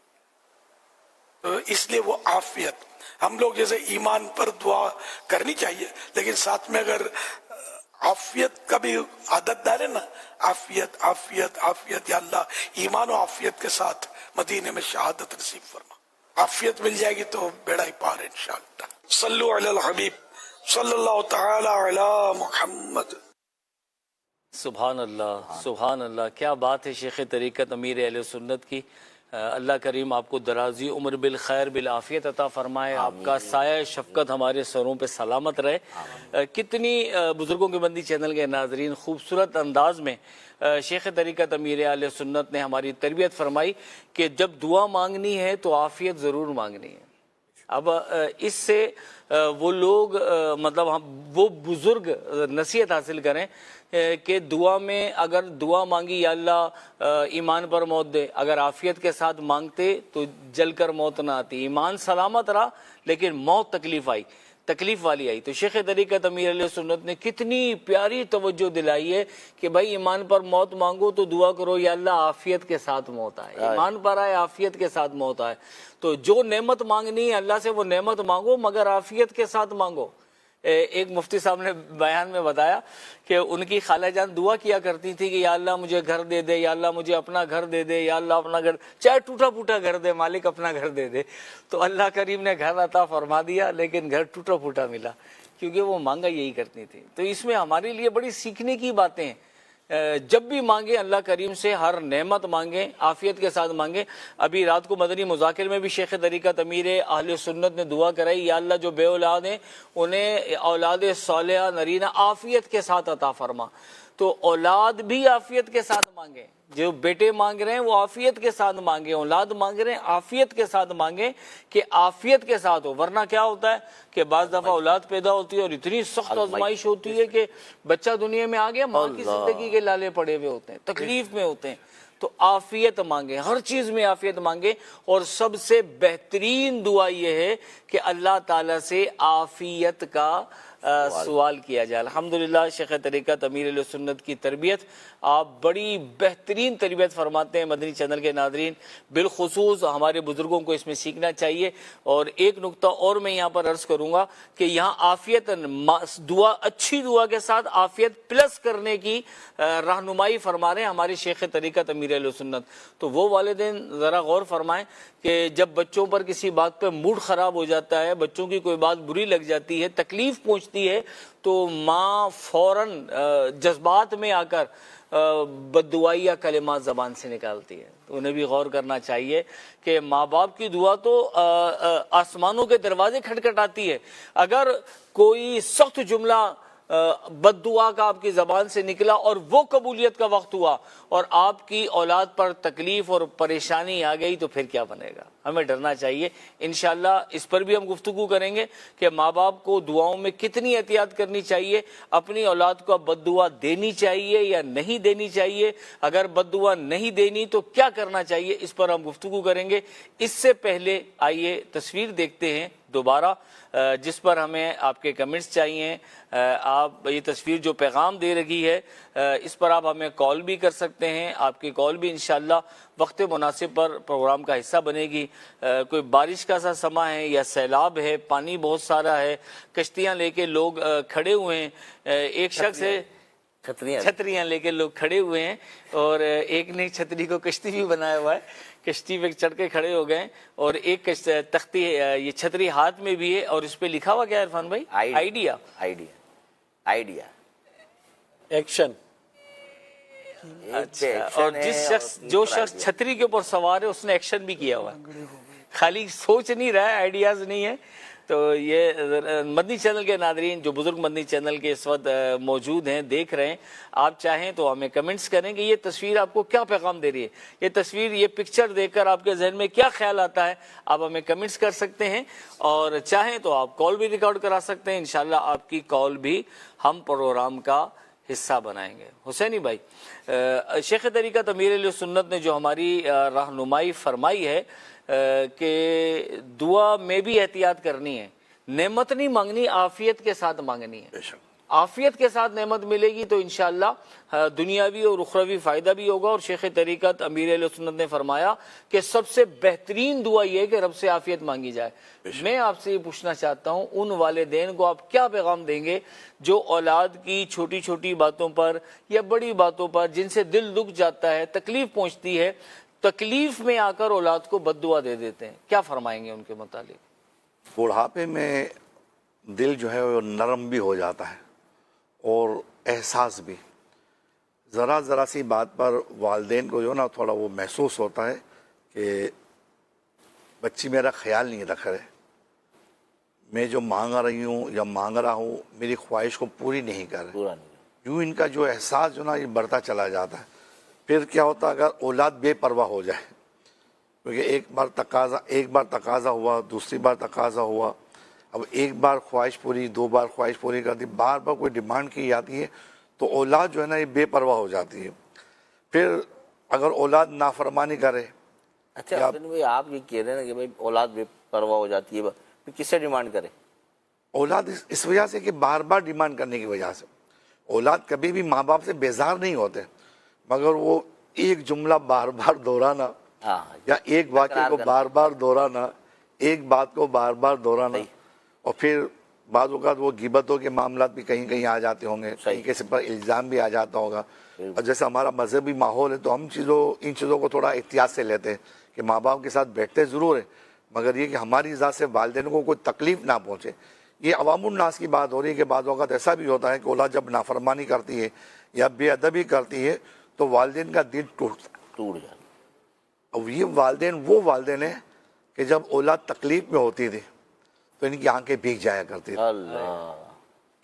تو اس لیے وہ عافیت، ہم لوگ جیسے ایمان پر دعا کرنی چاہیے لیکن ساتھ میں اگر عافیت کا بھی عادت ڈالے نا، عافیت عافیت عافیت، یا اللہ ایمان و عافیت کے ساتھ مدینے میں شہادت نصیب فرما، عافیت مل جائے گی تو بیڑا ہی پار ہے انشاءاللہ۔ صلو علی الحبیب صلی اللہ تعالی علی محمد۔ سبحان اللہ، سبحان اللہ، کیا بات ہے شیخ طریقت امیر اہل سنت کی۔ اللہ کریم آپ کو درازی عمر بالخیر بالعافیت عطا فرمائے، آپ کا سایہ شفقت ہمارے سروں پہ سلامت رہے۔ کتنی بزرگوں کے بندی چینل کے ناظرین خوبصورت انداز میں شیخ طریقت امیر اہل سنت نے ہماری تربیت فرمائی کہ جب دعا مانگنی ہے تو عافیت ضرور مانگنی ہے۔ اب اس سے وہ لوگ مطلب وہ بزرگ نصیحت حاصل کریں کہ دعا میں اگر دعا مانگی یا اللہ ایمان پر موت دے، اگر عافیت کے ساتھ مانگتے تو جل کر موت نہ آتی، ایمان سلامت رہا لیکن موت تکلیف والی آئی۔ تو شیخ طریقت امیر علیہ سنت نے کتنی پیاری توجہ دلائی ہے کہ بھائی ایمان پر موت مانگو تو دعا کرو یا اللہ عافیت کے ساتھ موت آئے، ایمان پر آئے عافیت کے ساتھ موت آئے۔ تو جو نعمت مانگنی ہے اللہ سے وہ نعمت مانگو مگر عافیت کے ساتھ مانگو۔ ایک مفتی صاحب نے بیان میں بتایا کہ ان کی خالہ جان دعا کیا کرتی تھی کہ یا اللہ مجھے گھر دے دے، یا اللہ مجھے اپنا گھر دے دے، یا اللہ اپنا گھر، چاہے ٹوٹا پھوٹا گھر دے، مالک اپنا گھر دے دے۔ تو اللہ کریم نے گھر عطا فرما دیا لیکن گھر ٹوٹا پھوٹا ملا، کیونکہ وہ مانگا یہی کرتی تھی۔ تو اس میں ہمارے لیے بڑی سیکھنے کی باتیں ہیں۔ جب بھی مانگیں اللہ کریم سے ہر نعمت مانگیں، عافیت کے ساتھ مانگیں۔ ابھی رات کو مدنی مذاکر میں بھی شیخ طریقت امیر اہل سنت نے دعا کرائی یا اللہ جو بے اولاد ہیں انہیں اولاد صالحہ نرینہ عافیت کے ساتھ عطا فرما۔ تو اولاد بھی عافیت کے ساتھ مانگیں، جو بیٹے مانگ رہے ہیں وہ عافیت کے ساتھ مانگیں، اولاد مانگ رہے ہیں عافیت کے ساتھ مانگیں کہ عافیت کے ساتھ ہو، ورنہ کیا ہوتا ہے کہ بعض دفعہ اولاد پیدا ہوتی ہے اور اتنی سخت آزمائش ہوتی ہے کہ بچہ دنیا میں آ گیا، ماں کی زندگی کے لالے پڑے ہوئے ہوتے ہیں، تکلیف میں ہوتے ہیں۔ تو عافیت مانگیں، ہر چیز میں عافیت مانگیں، اور سب سے بہترین دعا یہ ہے کہ اللہ تعالیٰ سے عافیت کا سوال کیا جائے۔ الحمدللہ شیخ طریقت امیر علیہ سنت کی تربیت آپ بڑی بہترین تربیت فرماتے ہیں۔ مدنی چینل کے ناظرین بالخصوص ہمارے بزرگوں کو اس میں سیکھنا چاہیے۔ اور ایک نقطہ اور میں یہاں پر عرض کروں گا کہ یہاں عافیت دعا، اچھی دعا کے ساتھ عافیت پلس کرنے کی رہنمائی فرما رہے ہیں ہمارے شیخ طریقت امیر علیہ سنت۔ تو وہ والدین ذرا غور فرمائیں کہ جب بچوں پر کسی بات پہ موڈ خراب ہو جاتا ہے، بچوں کی کوئی بات بری لگ جاتی ہے، تکلیف پہنچتی ہے، تو ماں فوراً جذبات میں آ کر بددعائی یا کلمات زبان سے نکالتی ہے۔ تو انہیں بھی غور کرنا چاہیے کہ ماں باپ کی دعا تو آسمانوں کے دروازے کھٹکھٹاتی ہے۔ اگر کوئی سخت جملہ بد دعا کا آپ کی زبان سے نکلا اور وہ قبولیت کا وقت ہوا اور آپ کی اولاد پر تکلیف اور پریشانی آ گئی تو پھر کیا بنے گا؟ ہمیں ڈرنا چاہیے. انشاءاللہ اس پر بھی ہم گفتگو کریں گے کہ ماں باپ کو دعاؤں میں کتنی احتیاط کرنی چاہیے, اپنی اولاد کو بد دعا دینی چاہیے یا نہیں دینی چاہیے, اگر بد دعا نہیں دینی تو کیا کرنا چاہیے, اس پر ہم گفتگو کریں گے. اس سے پہلے آئیے تصویر دیکھتے ہیں دوبارہ جس پر ہمیں آپ کے کمنٹس چاہیے. آپ یہ تصویر جو پیغام دے رہی ہے اس پر آپ ہمیں کال بھی کر سکتے ہیں. آپ کی کال بھی انشاءاللہ وقت مناسب پر پروگرام کا حصہ بنے گی. کوئی بارش کا سا سما ہے یا سیلاب ہے, پانی بہت سارا ہے, کشتیاں لے کے لوگ کھڑے ہوئے ہیں, ایک شخص ہے چھتریاں لے کے لوگ کھڑے ہوئے ہیں اور ایک نے چھتری کو کشتی بھی بنایا ہوا ہے, کشتی پہ چڑھ کے کھڑے ہو گئے اور ایک تختی یہ چھتری ہاتھ میں بھی ہے اور اس پہ لکھا ہوا کیا عرفان بھائی؟ Idea action. اور جو شخص چھتری کے اوپر سوار ہے اس نے ایکشن بھی کیا ہوا ہے, خالی سوچ نہیں رہا ہے, آئیڈیاز نہیں ہے. تو یہ مدنی چینل کے ناظرین جو بزرگ مدنی چینل کے اس وقت موجود ہیں, دیکھ رہے ہیں, آپ چاہیں تو ہمیں کمنٹس کریں کہ یہ تصویر آپ کو کیا پیغام دے رہی ہے, یہ تصویر, یہ پکچر دیکھ کر آپ کے ذہن میں کیا خیال آتا ہے, آپ ہمیں کمنٹس کر سکتے ہیں. اور چاہیں تو آپ کال بھی ریکارڈ کرا سکتے ہیں, انشاءاللہ آپ کی کال بھی ہم پروگرام کا حصہ بنائیں گے. حسینی بھائی, شیخ طریقت امیر علیہ سنت نے جو ہماری رہنمائی فرمائی ہے کہ دعا میں بھی احتیاط کرنی ہے, نعمت نہیں مانگنی, عافیت کے ساتھ مانگنی ہے. عافیت کے ساتھ نعمت ملے گی تو انشاءاللہ دنیاوی اور اخروی فائدہ بھی ہوگا. اور شیخ طریقت امیر علیہ سنت نے فرمایا کہ سب سے بہترین دعا یہ ہے کہ رب سے عافیت مانگی جائے. میں آپ سے یہ پوچھنا چاہتا ہوں, ان والدین کو آپ کیا پیغام دیں گے جو اولاد کی چھوٹی چھوٹی باتوں پر یا بڑی باتوں پر جن سے دل دکھ جاتا ہے, تکلیف پہنچتی ہے, تکلیف میں آ کر اولاد کو بد دعا دے دیتے ہیں, کیا فرمائیں گے ان کے متعلق؟ بڑھاپے میں دل جو ہے وہ نرم بھی ہو جاتا ہے اور احساس بھی. ذرا سی بات پر والدین کو جو نا تھوڑا وہ محسوس ہوتا ہے کہ بچی میرا خیال نہیں رکھ رہے, میں جو مانگ رہی ہوں یا مانگ رہا ہوں میری خواہش کو پوری نہیں کر رہے. یوں ان کا جو احساس جو نا یہ بڑھتا چلا جاتا ہے. پھر کیا ہوتا اگر اولاد بے پرواہ ہو جائے, کیونکہ ایک بار تقاضا ہوا, دوسری بار تقاضا ہوا, اب ایک بار خواہش پوری, دو بار خواہش پوری کر دی, بار بار کوئی ڈیمانڈ کی جاتی ہے تو اولاد جو ہے نا یہ بے پرواہ ہو جاتی ہے. پھر اگر اولاد نافرمانی کرے. اچھا آپ یہ کہہ رہے ہیں کہ بھائی اولاد بے پرواہ ہو جاتی ہے, پھر کس سے ڈیمانڈ کرے؟ اولاد اس وجہ سے کہ بار بار ڈیمانڈ کرنے کی وجہ سے. اولاد کبھی بھی ماں باپ سے بیزار نہیں ہوتے, مگر وہ ایک جملہ بار بار دہرانا یا ایک واقعے کو بار بار دہرانا, ایک بات کو بار بار دہرانا, اور پھر بعض اوقات وہ غیبتوں کے معاملات بھی کہیں کہیں آ جاتے ہوں گے, کہیں کسی پر الزام بھی آ جاتا ہوگا. اور جیسے ہمارا مذہبی ماحول ہے تو ہم ان چیزوں کو تھوڑا احتیاط سے لیتے ہیں کہ ماں باپ کے ساتھ بیٹھتے ضرور ہیں, مگر یہ کہ ہماری ذات سے والدین کو کوئی تکلیف نہ پہنچے. یہ عوام الناس کی بات ہو رہی ہے کہ بعض اوقات ایسا بھی ہوتا ہے کہ اولاد جب نافرمانی کرتی ہے یا بے ادبی کرتی ہے تو والدین کا دل ٹوٹ جاتا. اب یہ والدین وہ والدین ہیں کہ جب اولاد تکلیف میں ہوتی تھی تو ان کی آنکھیں بھیگ جایا کرتی تھی.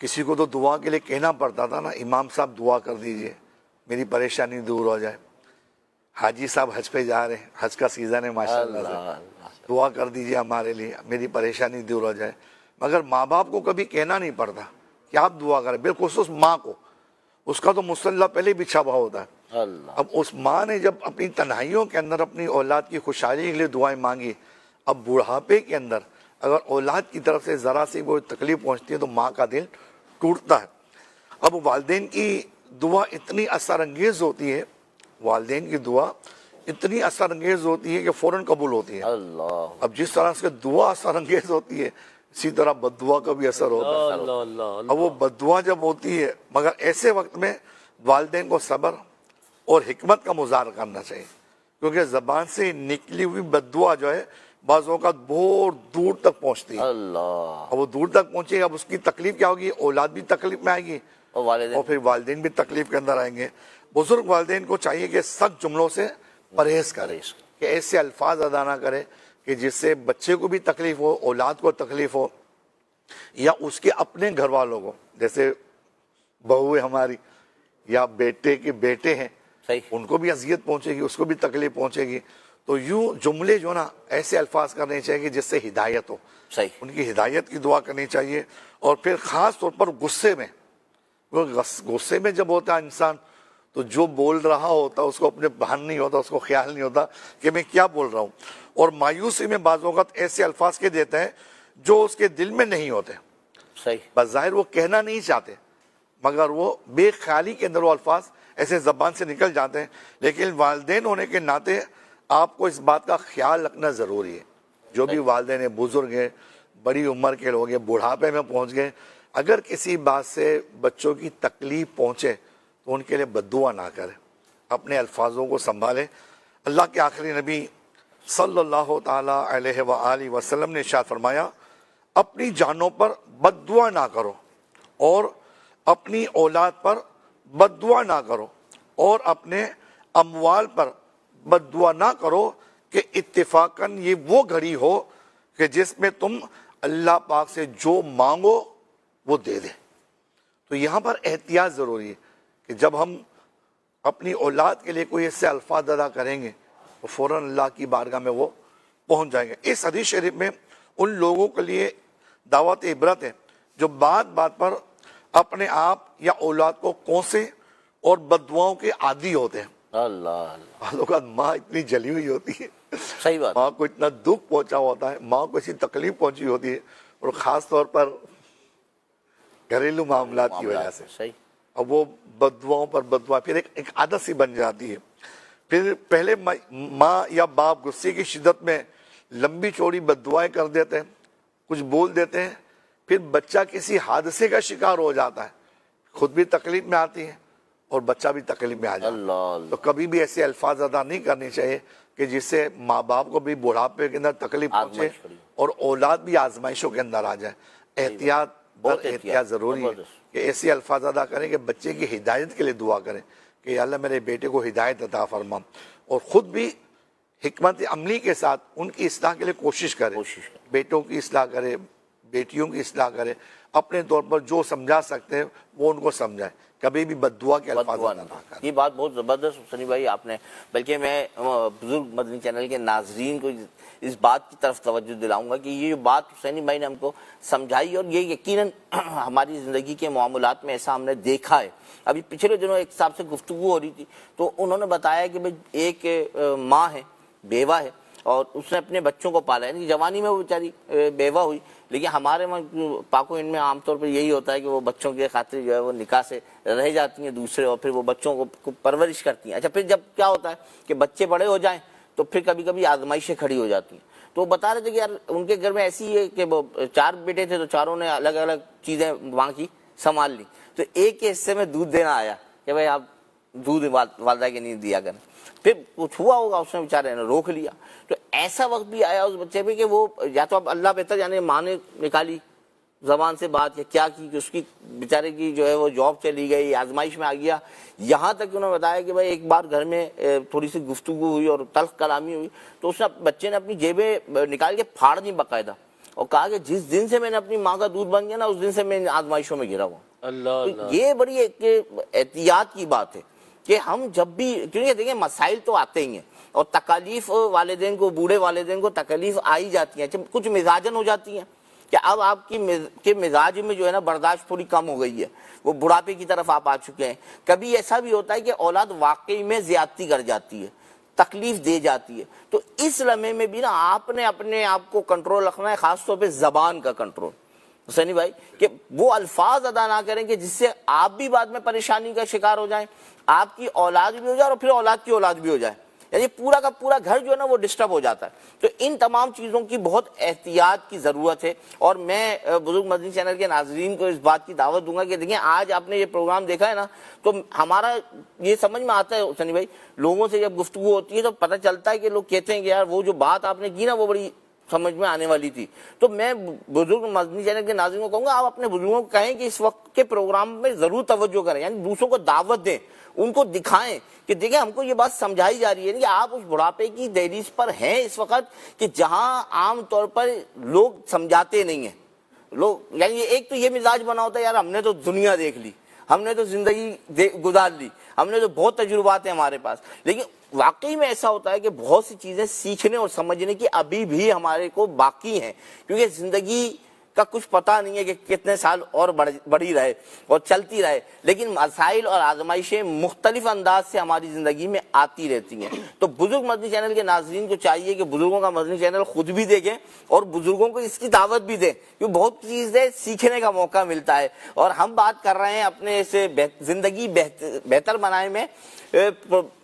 کسی کو تو دعا کے لیے کہنا پڑتا تھا نا, امام صاحب دعا کر دیجئے میری پریشانی دور ہو جائے, حاجی صاحب حج پہ جا رہے ہیں, حج کا سیزن ہے ماشاءاللہ سے, دعا کر دیجئے ہمارے لیے میری پریشانی دور ہو جائے. مگر ماں باپ کو کبھی کہنا نہیں پڑتا کہ آپ دعا کریں, بالخصوص ماں کو, اس کا تو مصلی پہلے بچھا ہوا ہوتا ہے. اب اس ماں نے جب اپنی تنہائیوں کے اندر اپنی اولاد کی خوشحالی کے لیے دعائیں مانگی, اب بڑھاپے کے اندر اگر اولاد کی طرف سے ذرا سی وہ تکلیف پہنچتی ہے تو ماں کا دل ٹوٹتا ہے. اب والدین کی دعا اتنی اثر انگیز ہوتی ہے, والدین کی دعا اتنی اثر انگیز ہوتی ہے کہ فوراً قبول ہوتی ہے. اب جس طرح سے دعا اثر انگیز ہوتی ہے اسی طرح بد دعا کا بھی اثر ہوتا ہے. اب وہ بد دعا جب ہوتی ہے, مگر ایسے وقت میں والدین کو صبر اور حکمت کا مظاہرہ کرنا چاہیے, کیونکہ زبان سے نکلی ہوئی بد دعا جو ہے بعض اوقات بہت دور تک پہنچتی ہے. اب وہ دور تک پہنچے گا, اب اس کی تکلیف کیا ہوگی, اولاد بھی تکلیف میں آئے گی اور پھر والدین بھی تکلیف کے اندر آئیں گے. بزرگ والدین کو چاہیے کہ سخت جملوں سے پرہیز کرے, کہ ایسے الفاظ ادا نہ کرے کہ جس سے بچے کو بھی تکلیف ہو, اولاد کو تکلیف ہو, یا اس کے اپنے گھر والوں کو, جیسے بہو ہے ہماری یا بیٹے کے بیٹے ہیں ان کو بھی اذیت پہنچے گی, اس کو بھی تکلیف پہنچے گی. تو یوں جملے جو نا ایسے الفاظ کرنے چاہیے کہ جس سے ہدایت ہو، صحیح، ان کی ہدایت کی دعا کرنی چاہیے. اور پھر خاص طور پر غصے میں، غصے میں جب ہوتا ہے انسان تو جو بول رہا ہوتا اس کو اپنے بھان نہیں ہوتا، اس کو خیال نہیں ہوتا کہ میں کیا بول رہا ہوں. اور مایوسی میں بعض اوقات ایسے الفاظ کے دیتے ہیں جو اس کے دل میں نہیں ہوتے، صحیح، بظاہر وہ کہنا نہیں چاہتے مگر وہ بے خیالی کے اندر وہ الفاظ ایسے زبان سے نکل جاتے ہیں. لیکن والدین ہونے کے ناطے آپ کو اس بات کا خیال رکھنا ضروری ہے. جو بھی والدین ہیں، بزرگ ہیں، بڑی عمر کے لوگ ہیں، بڑھاپے میں پہنچ گئے، اگر کسی بات سے بچوں کی تکلیف پہنچے تو ان کے لیے بد دعا نہ کریں، اپنے الفاظوں کو سنبھالیں. اللہ کے آخری نبی صلی اللہ تعالیٰ علیہ وآلہ وسلم نے ارشاد فرمایا، اپنی جانوں پر بد دعا نہ کرو اور اپنی اولاد پر بد دعا نہ کرو اور اپنے اموال پر بد دعا نہ کرو کہ اتفاقاً یہ وہ گھڑی ہو کہ جس میں تم اللہ پاک سے جو مانگو وہ دے دے. تو یہاں پر احتیاط ضروری ہے کہ جب ہم اپنی اولاد کے لیے کوئی ایسے الفاظ ادا کریں گے تو فوراً اللہ کی بارگاہ میں وہ پہنچ جائیں گے. اس حدیث شریف میں ان لوگوں کے لیے دعوت عبرت ہے جو بات بات پر اپنے آپ یا اولاد کو کوسے اور بد دعاؤں کے عادی ہوتے ہیں. اللہ اللہ، بعض اوقات ماں اتنی جلی ہوئی ہوتی ہے، صحیح بات، ماں کو اتنا دکھ پہنچا ہوتا ہے، ماں کو ایسی تکلیف پہنچی ہوتی ہے، اور خاص طور پر گھریلو معاملات کی وجہ سے. صحیح، اب وہ بد دعاؤں پر بد دعا پھر ایک عادت سی بن جاتی ہے. پھر پہلے ماں یا باپ غصے کی شدت میں لمبی چوڑی بد دعائیں کر دیتے ہیں، کچھ بول دیتے ہیں، پھر بچہ کسی حادثے کا شکار ہو جاتا ہے، خود بھی تکلیف میں آتی ہے اور بچہ بھی تکلیف میں آ جاتا ہے. اللہ، تو کبھی بھی ایسے الفاظ ادا نہیں کرنے چاہیے کہ جس سے ماں باپ کو بھی بڑھاپے کے اندر تکلیف پہنچے اور اولاد بھی آزمائشوں کے اندر آ جائے. احتیاط بہت احتیاط ضروری ہے کہ ایسے الفاظ ادا کریں کہ بچے کی ہدایت کے لیے دعا کریں کہ اللہ میرے بیٹے کو ہدایت عطا فرما، اور خود بھی حکمت عملی کے ساتھ ان کی اصلاح کے لیے کوشش کرے، بیٹوں کی اصلاح کرے، بیٹیوں کی اصلاح کرے، اپنے طور پر جو سمجھا سکتے ہیں وہ ان کو سمجھائے، کبھی بھی بد دعا کے الفاظ نہ کریں. یہ بات بہت زبردست حسینی بھائی آپ نے، بلکہ میں بزرگ مدنی چینل کے ناظرین کو اس بات کی طرف توجہ دلاؤں گا کہ یہ جو بات حسینی بھائی نے ہم کو سمجھائی، اور یہ یقیناً ہماری زندگی کے معاملات میں ایسا ہم نے دیکھا ہے. ابھی پچھلے دنوں ایک صاحب سے گفتگو ہو رہی تھی تو انہوں نے بتایا کہ ایک ماں ہے، بیوہ ہے، اور اس نے اپنے بچوں کو پالا، یعنی جوانی میں وہ بیچاری بیوہ ہوئی، لیکن ہمارے پاک و ہند میں عام طور پر یہی ہوتا ہے کہ وہ بچوں کے خاطر جو ہے وہ نکاح سے رہ جاتی ہیں دوسرے، اور پھر وہ بچوں کو پرورش کرتی ہیں. اچھا، پھر جب کیا ہوتا ہے کہ بچے بڑے ہو جائیں تو پھر کبھی کبھی آزمائشیں کھڑی ہو جاتی ہیں. تو وہ بتا رہے تھے کہ یار ان کے گھر میں ایسی ہے کہ وہ 4 بیٹے تھے تو چاروں نے الگ الگ چیزیں وہاں کی سنبھال لی. تو ایک کے حصے میں دودھ دینا آیا کہ بھائی آپ دودھ والدہ کے نہیں دیا کریں. پھر کچھ ہوا ہوگا، اس نے بیچارے نے روک لیا. تو ایسا وقت بھی آیا اس بچے پہ کہ وہ یا تو اب اللہ بہتر جانے ماں نے نکالی زبان سے بات یا کیا کی کہ اس کی بیچارے کی جو ہے وہ جاب چلی گئی، آزمائش میں آ گیا. یہاں تک انہوں نے بتایا کہ بھائی ایک بار گھر میں تھوڑی سی گفتگو ہوئی اور تلخ کلامی ہوئی تو اس نے بچے نے اپنی جیبیں نکال کے پھاڑ دی باقاعدہ، اور کہا کہ جس دن سے میں نے اپنی ماں کا دودھ بن گیا نا اس دن سے میں آزمائشوں میں گرا ہوا. اللہ، یہ بڑی ایک احتیاط کی بات ہے کہ ہم جب بھی، کیونکہ دیکھیں مسائل تو آتے ہی ہیں اور تکالیف والدین کو، بوڑھے والدین کو تکالیف آئی جاتی ہیں، کچھ مزاجن ہو جاتی ہیں کہ اب آپ کی مزاج میں جو ہے نا برداشت تھوڑی کم ہو گئی ہے، وہ بڑھاپے کی طرف آپ آ چکے ہیں. کبھی ایسا بھی ہوتا ہے کہ اولاد واقعی میں زیادتی کر جاتی ہے، تکلیف دے جاتی ہے. تو اس لمحے میں بھی نا آپ نے اپنے آپ کو کنٹرول رکھنا ہے، خاص طور پہ زبان کا کنٹرول حسینی بھائی، کہ وہ الفاظ ادا نہ کریں کہ جس سے آپ بھی بعد میں پریشانی کا شکار ہو جائیں، آپ کی اولاد بھی ہو جائے اور پھر اولاد کی اولاد بھی ہو جائے، یعنی پورا کا پورا گھر جو ہے نا وہ ڈسٹرب ہو جاتا ہے. تو ان تمام چیزوں کی بہت احتیاط کی ضرورت ہے. اور میں بزرگ مدنی چینل کے ناظرین کو اس بات کی دعوت دوں گا کہ دیکھیں آج آپ نے یہ پروگرام دیکھا ہے نا تو ہمارا یہ سمجھ میں آتا ہے حسینی بھائی، لوگوں سے جب گفتگو ہوتی ہے تو پتہ چلتا ہے کہ لوگ کہتے ہیں کہ یار وہ جو بات آپ نے کی نا وہ بڑی سمجھ میں آنے والی تھی. تو میں بزرگ مدنی چینل کے ناظرین کو کہوں گا آپ اپنے بزرگوں کو کہیں کہ اس وقت کے پروگرام میں ضرور توجہ کریں، یعنی دوسروں کو دعوت دیں، ان کو دکھائیں کہ دیکھیں ہم کو یہ بات سمجھائی جا رہی ہے کہ آپ اس بڑھاپے کی دہلیز پر ہیں اس وقت کہ جہاں عام طور پر لوگ سمجھاتے نہیں ہیں. لوگ یعنی ایک تو یہ مزاج بنا ہوتا ہے یار ہم نے تو دنیا دیکھ لی، ہم نے تو زندگی گزار لی, ہم نے تو بہت تجربات ہیں ہمارے پاس, لیکن واقعی میں ایسا ہوتا ہے کہ بہت سی چیزیں سیکھنے اور سمجھنے کی ابھی بھی ہمارے کو باقی ہیں, کیونکہ زندگی کا کچھ پتہ نہیں ہے کہ کتنے سال اور بڑھی رہے اور چلتی رہے, لیکن مسائل اور آزمائشیں مختلف انداز سے ہماری زندگی میں آتی رہتی ہیں. تو بزرگ مدنی چینل کے ناظرین کو چاہیے کہ بزرگوں کا مدنی چینل خود بھی دیکھیں اور بزرگوں کو اس کی دعوت بھی دیں, کیونکہ بہت چیزیں سیکھنے کا موقع ملتا ہے. اور ہم بات کر رہے ہیں اپنے سے زندگی بہتر بنانے میں,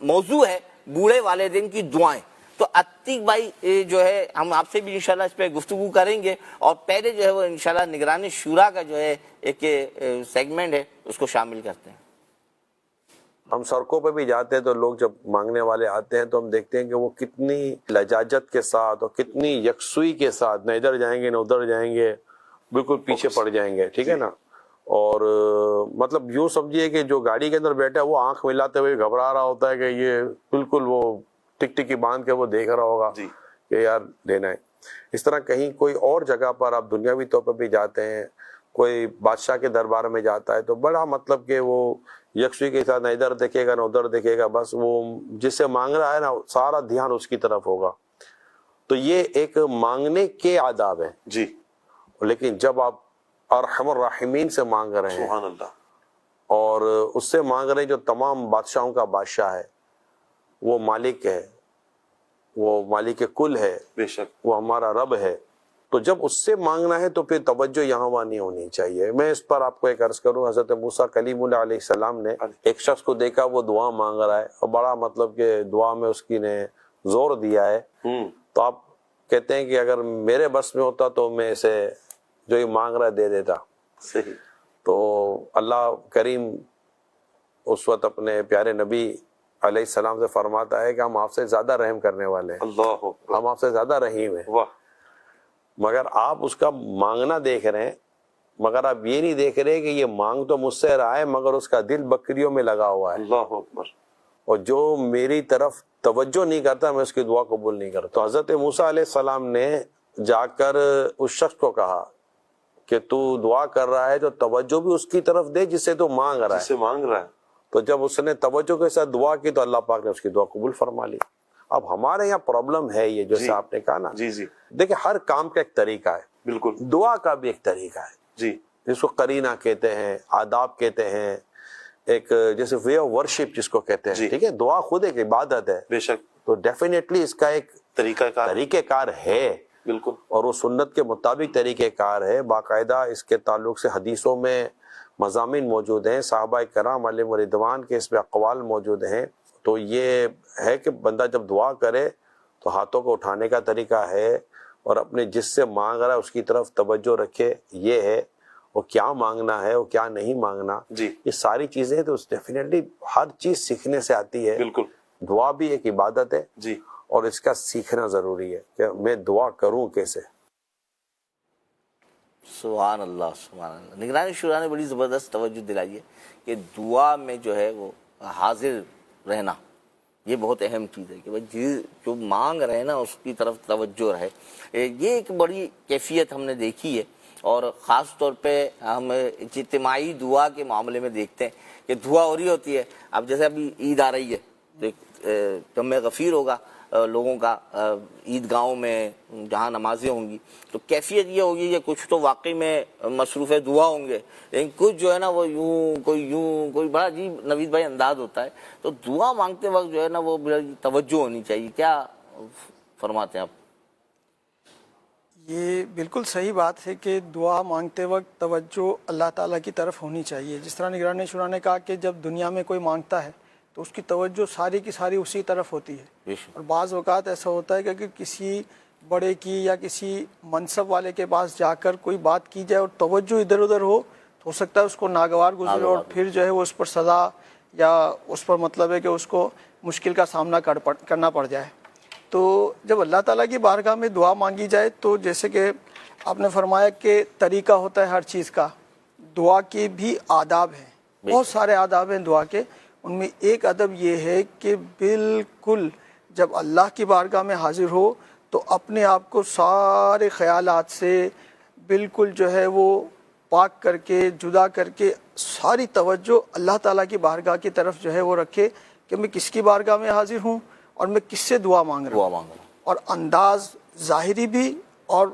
موضوع ہے بوڑھے والدین کی دعائیں. تو عتیق بھائی جو ہے ہم آپ سے بھی انشاءاللہ اس پہ گفتگو کریں گے, اور پہلے جو ہے وہ انشاءاللہ نگران شورا کا جو ہے ایک سیگمنٹ ہے اس کو شامل کرتے ہیں. ہم سڑکوں پہ بھی جاتے ہیں تو لوگ جب مانگنے والے آتے ہیں تو ہم دیکھتے ہیں کہ وہ کتنی لجاجت کے ساتھ اور کتنی یکسوئی کے ساتھ, نہ ادھر جائیں گے نہ ادھر جائیں گے, بالکل پیچھے پڑ جائیں گے, ٹھیک ہے نا. اور مطلب یوں سمجھیے کہ جو گاڑی کے اندر بیٹھا ہے وہ آنکھ ملاتے ہوئے گھبرا رہا ہوتا ہے کہ یہ بالکل وہ ٹک ٹکی باندھ کے وہ دیکھ رہا ہوگا کہ یار لینا ہے. اس طرح کہیں کوئی اور جگہ پر آپ دنیاوی طور پر بھی جاتے ہیں, کوئی بادشاہ کے دربار میں جاتا ہے تو بڑا مطلب کہ وہ یکسوئی کے ساتھ نہ ادھر دیکھے گا نہ ادھر دیکھے گا, بس وہ جس سے مانگ رہا ہے نا سارا دھیان اس کی طرف ہوگا. تو یہ ایک مانگنے کے آداب ہیں جی. لیکن جب آپ ارحم الراحمین سے مانگ رہے ہیں, سبحان اللہ, اور اس سے مانگ رہے ہیں جو تمام بادشاہوں کا بادشاہ ہے, وہ مالک ہے, وہ مالک کل ہے, بے شک وہ ہمارا رب ہے, تو جب اس سے مانگنا ہے تو پھر توجہ یہاں وہاں نہیں ہونی چاہیے. میں اس پر آپ کو ایک عرض کروں, حضرت موسیٰ کلیم اللہ علیہ السلام نے ایک شخص کو دیکھا وہ دعا مانگ رہا ہے اور بڑا مطلب کہ دعا میں اس کی نے زور دیا ہے, تو آپ کہتے ہیں کہ اگر میرے بس میں ہوتا تو میں اسے جو یہ مانگ رہا ہے دے دیتا. صحیح. تو اللہ کریم اس وقت اپنے پیارے نبی علیہ السلام سے فرماتا ہے کہ ہم آپ سے زیادہ رحم کرنے والے ہیں, اللہ اکبر, ہم آپ سے زیادہ رحیم ہیں. واہ, مگر آپ اس کا مانگنا دیکھ رہے ہیں, مگر آپ یہ نہیں دیکھ رہے کہ یہ مانگ تو مجھ سے رہا ہے مگر اس کا دل بکریوں میں لگا ہوا ہے, اللہ اکبر, اور جو میری طرف توجہ نہیں کرتا میں اس کی دعا قبول نہیں کرتا. تو حضرت موسیٰ علیہ السلام نے جا کر اس شخص کو کہا کہ تو دعا کر رہا ہے تو توجہ بھی اس کی طرف دے جس سے تو مانگ رہا ہے. جس سے مانگ رہا ہے. تو جب اس نے توجہ کے ساتھ دعا کی تو اللہ پاک نے اس کی دعا قبول فرما لی. اب ہمارے یہاں پرابلم ہے یہ جیسے آپ نے کہا نا, جی جی, دیکھیں ہر کام کا ایک طریقہ ہے, بالکل, دعا کا بھی ایک طریقہ ہے جی, جس کو قرینہ کہتے ہیں, آداب کہتے ہیں, ایک جیسے وے آف ورشپ جس کو کہتے ہیں, ٹھیک ہے. دعا خود ایک عبادت ہے بے شک, تو ڈیفینیٹلی اس کا ایک طریقہ کار ہے, بالکل, اور وہ سنت کے مطابق طریقہ کار ہے. باقاعدہ اس کے تعلق سے حدیثوں میں مضامین موجود ہیں, صحابہ کرام علیہم رضوان کے اس میں اقوال موجود ہیں. تو یہ ہے کہ بندہ جب دعا کرے تو ہاتھوں کو اٹھانے کا طریقہ ہے, اور اپنے جس سے مانگ رہا ہے اس کی طرف توجہ رکھے, یہ ہے. وہ کیا مانگنا ہے, وہ کیا نہیں مانگنا, جی, یہ ساری چیزیں تو ڈیفینیٹلی ہر چیز سیکھنے سے آتی ہے. بالکل, دعا بھی ایک عبادت ہے جی, اور اس کا سیکھنا ضروری ہے کہ میں دعا کروں کیسے. سبحان اللہ, سبحان اللہ. نگران شورا نے بڑی زبردست توجہ دلائی ہے کہ دعا میں جو ہے وہ حاضر رہنا یہ بہت اہم چیز ہے کہ بھائی جو مانگ رہے نا اس کی طرف توجہ رہے. یہ ایک بڑی کیفیت ہم نے دیکھی ہے, اور خاص طور پہ ہم اجتماعی دعا کے معاملے میں دیکھتے ہیں کہ دعا ہو رہی ہوتی ہے. اب جیسے ابھی عید آ رہی ہے تو جمع غفیر ہوگا لوگوں کا عید گاہوں میں جہاں نمازیں ہوں گی, تو کیفیت یہ ہوگی کہ کچھ تو واقعی میں مصروف دعا ہوں گے, لیکن کچھ جو ہے نا وہ یوں کوئی بڑا عجیب نوید بھائی انداز ہوتا ہے. تو دعا مانگتے وقت جو ہے نا وہ توجہ ہونی چاہیے. کیا فرماتے ہیں آپ؟ یہ بالکل صحیح بات ہے کہ دعا مانگتے وقت توجہ اللہ تعالیٰ کی طرف ہونی چاہیے. جس طرح نگران شورا نے کہا کہ جب دنیا میں کوئی مانگتا ہے تو اس کی توجہ ساری کی ساری اسی طرف ہوتی ہے, اور بعض اوقات ایسا ہوتا ہے کہ اگر کسی بڑے کی یا کسی منصب والے کے پاس جا کر کوئی بات کی جائے اور توجہ ادھر ادھر ہو سکتا ہے اس کو ناگوار گزرے اور پھر جو ہے وہ اس پر سزا یا اس پر مطلب ہے کہ اس کو مشکل کا سامنا کرنا پڑ جائے. تو جب اللہ تعالیٰ کی بارگاہ میں دعا مانگی جائے تو جیسے کہ آپ نے فرمایا کہ طریقہ ہوتا ہے ہر چیز کا, دعا کے بھی آداب ہیں, بہت سارے آداب ہیں دعا کے. ان میں ایک ادب یہ ہے کہ بالکل جب اللہ کی بارگاہ میں حاضر ہو تو اپنے آپ کو سارے خیالات سے بالکل جو ہے وہ پاک کر کے جدا کر کے ساری توجہ اللہ تعالیٰ کی بارگاہ کی طرف جو ہے وہ رکھے کہ میں کس کی بارگاہ میں حاضر ہوں اور میں کس سے دعا مانگ رہا ہوں، اور انداز ظاہری بھی اور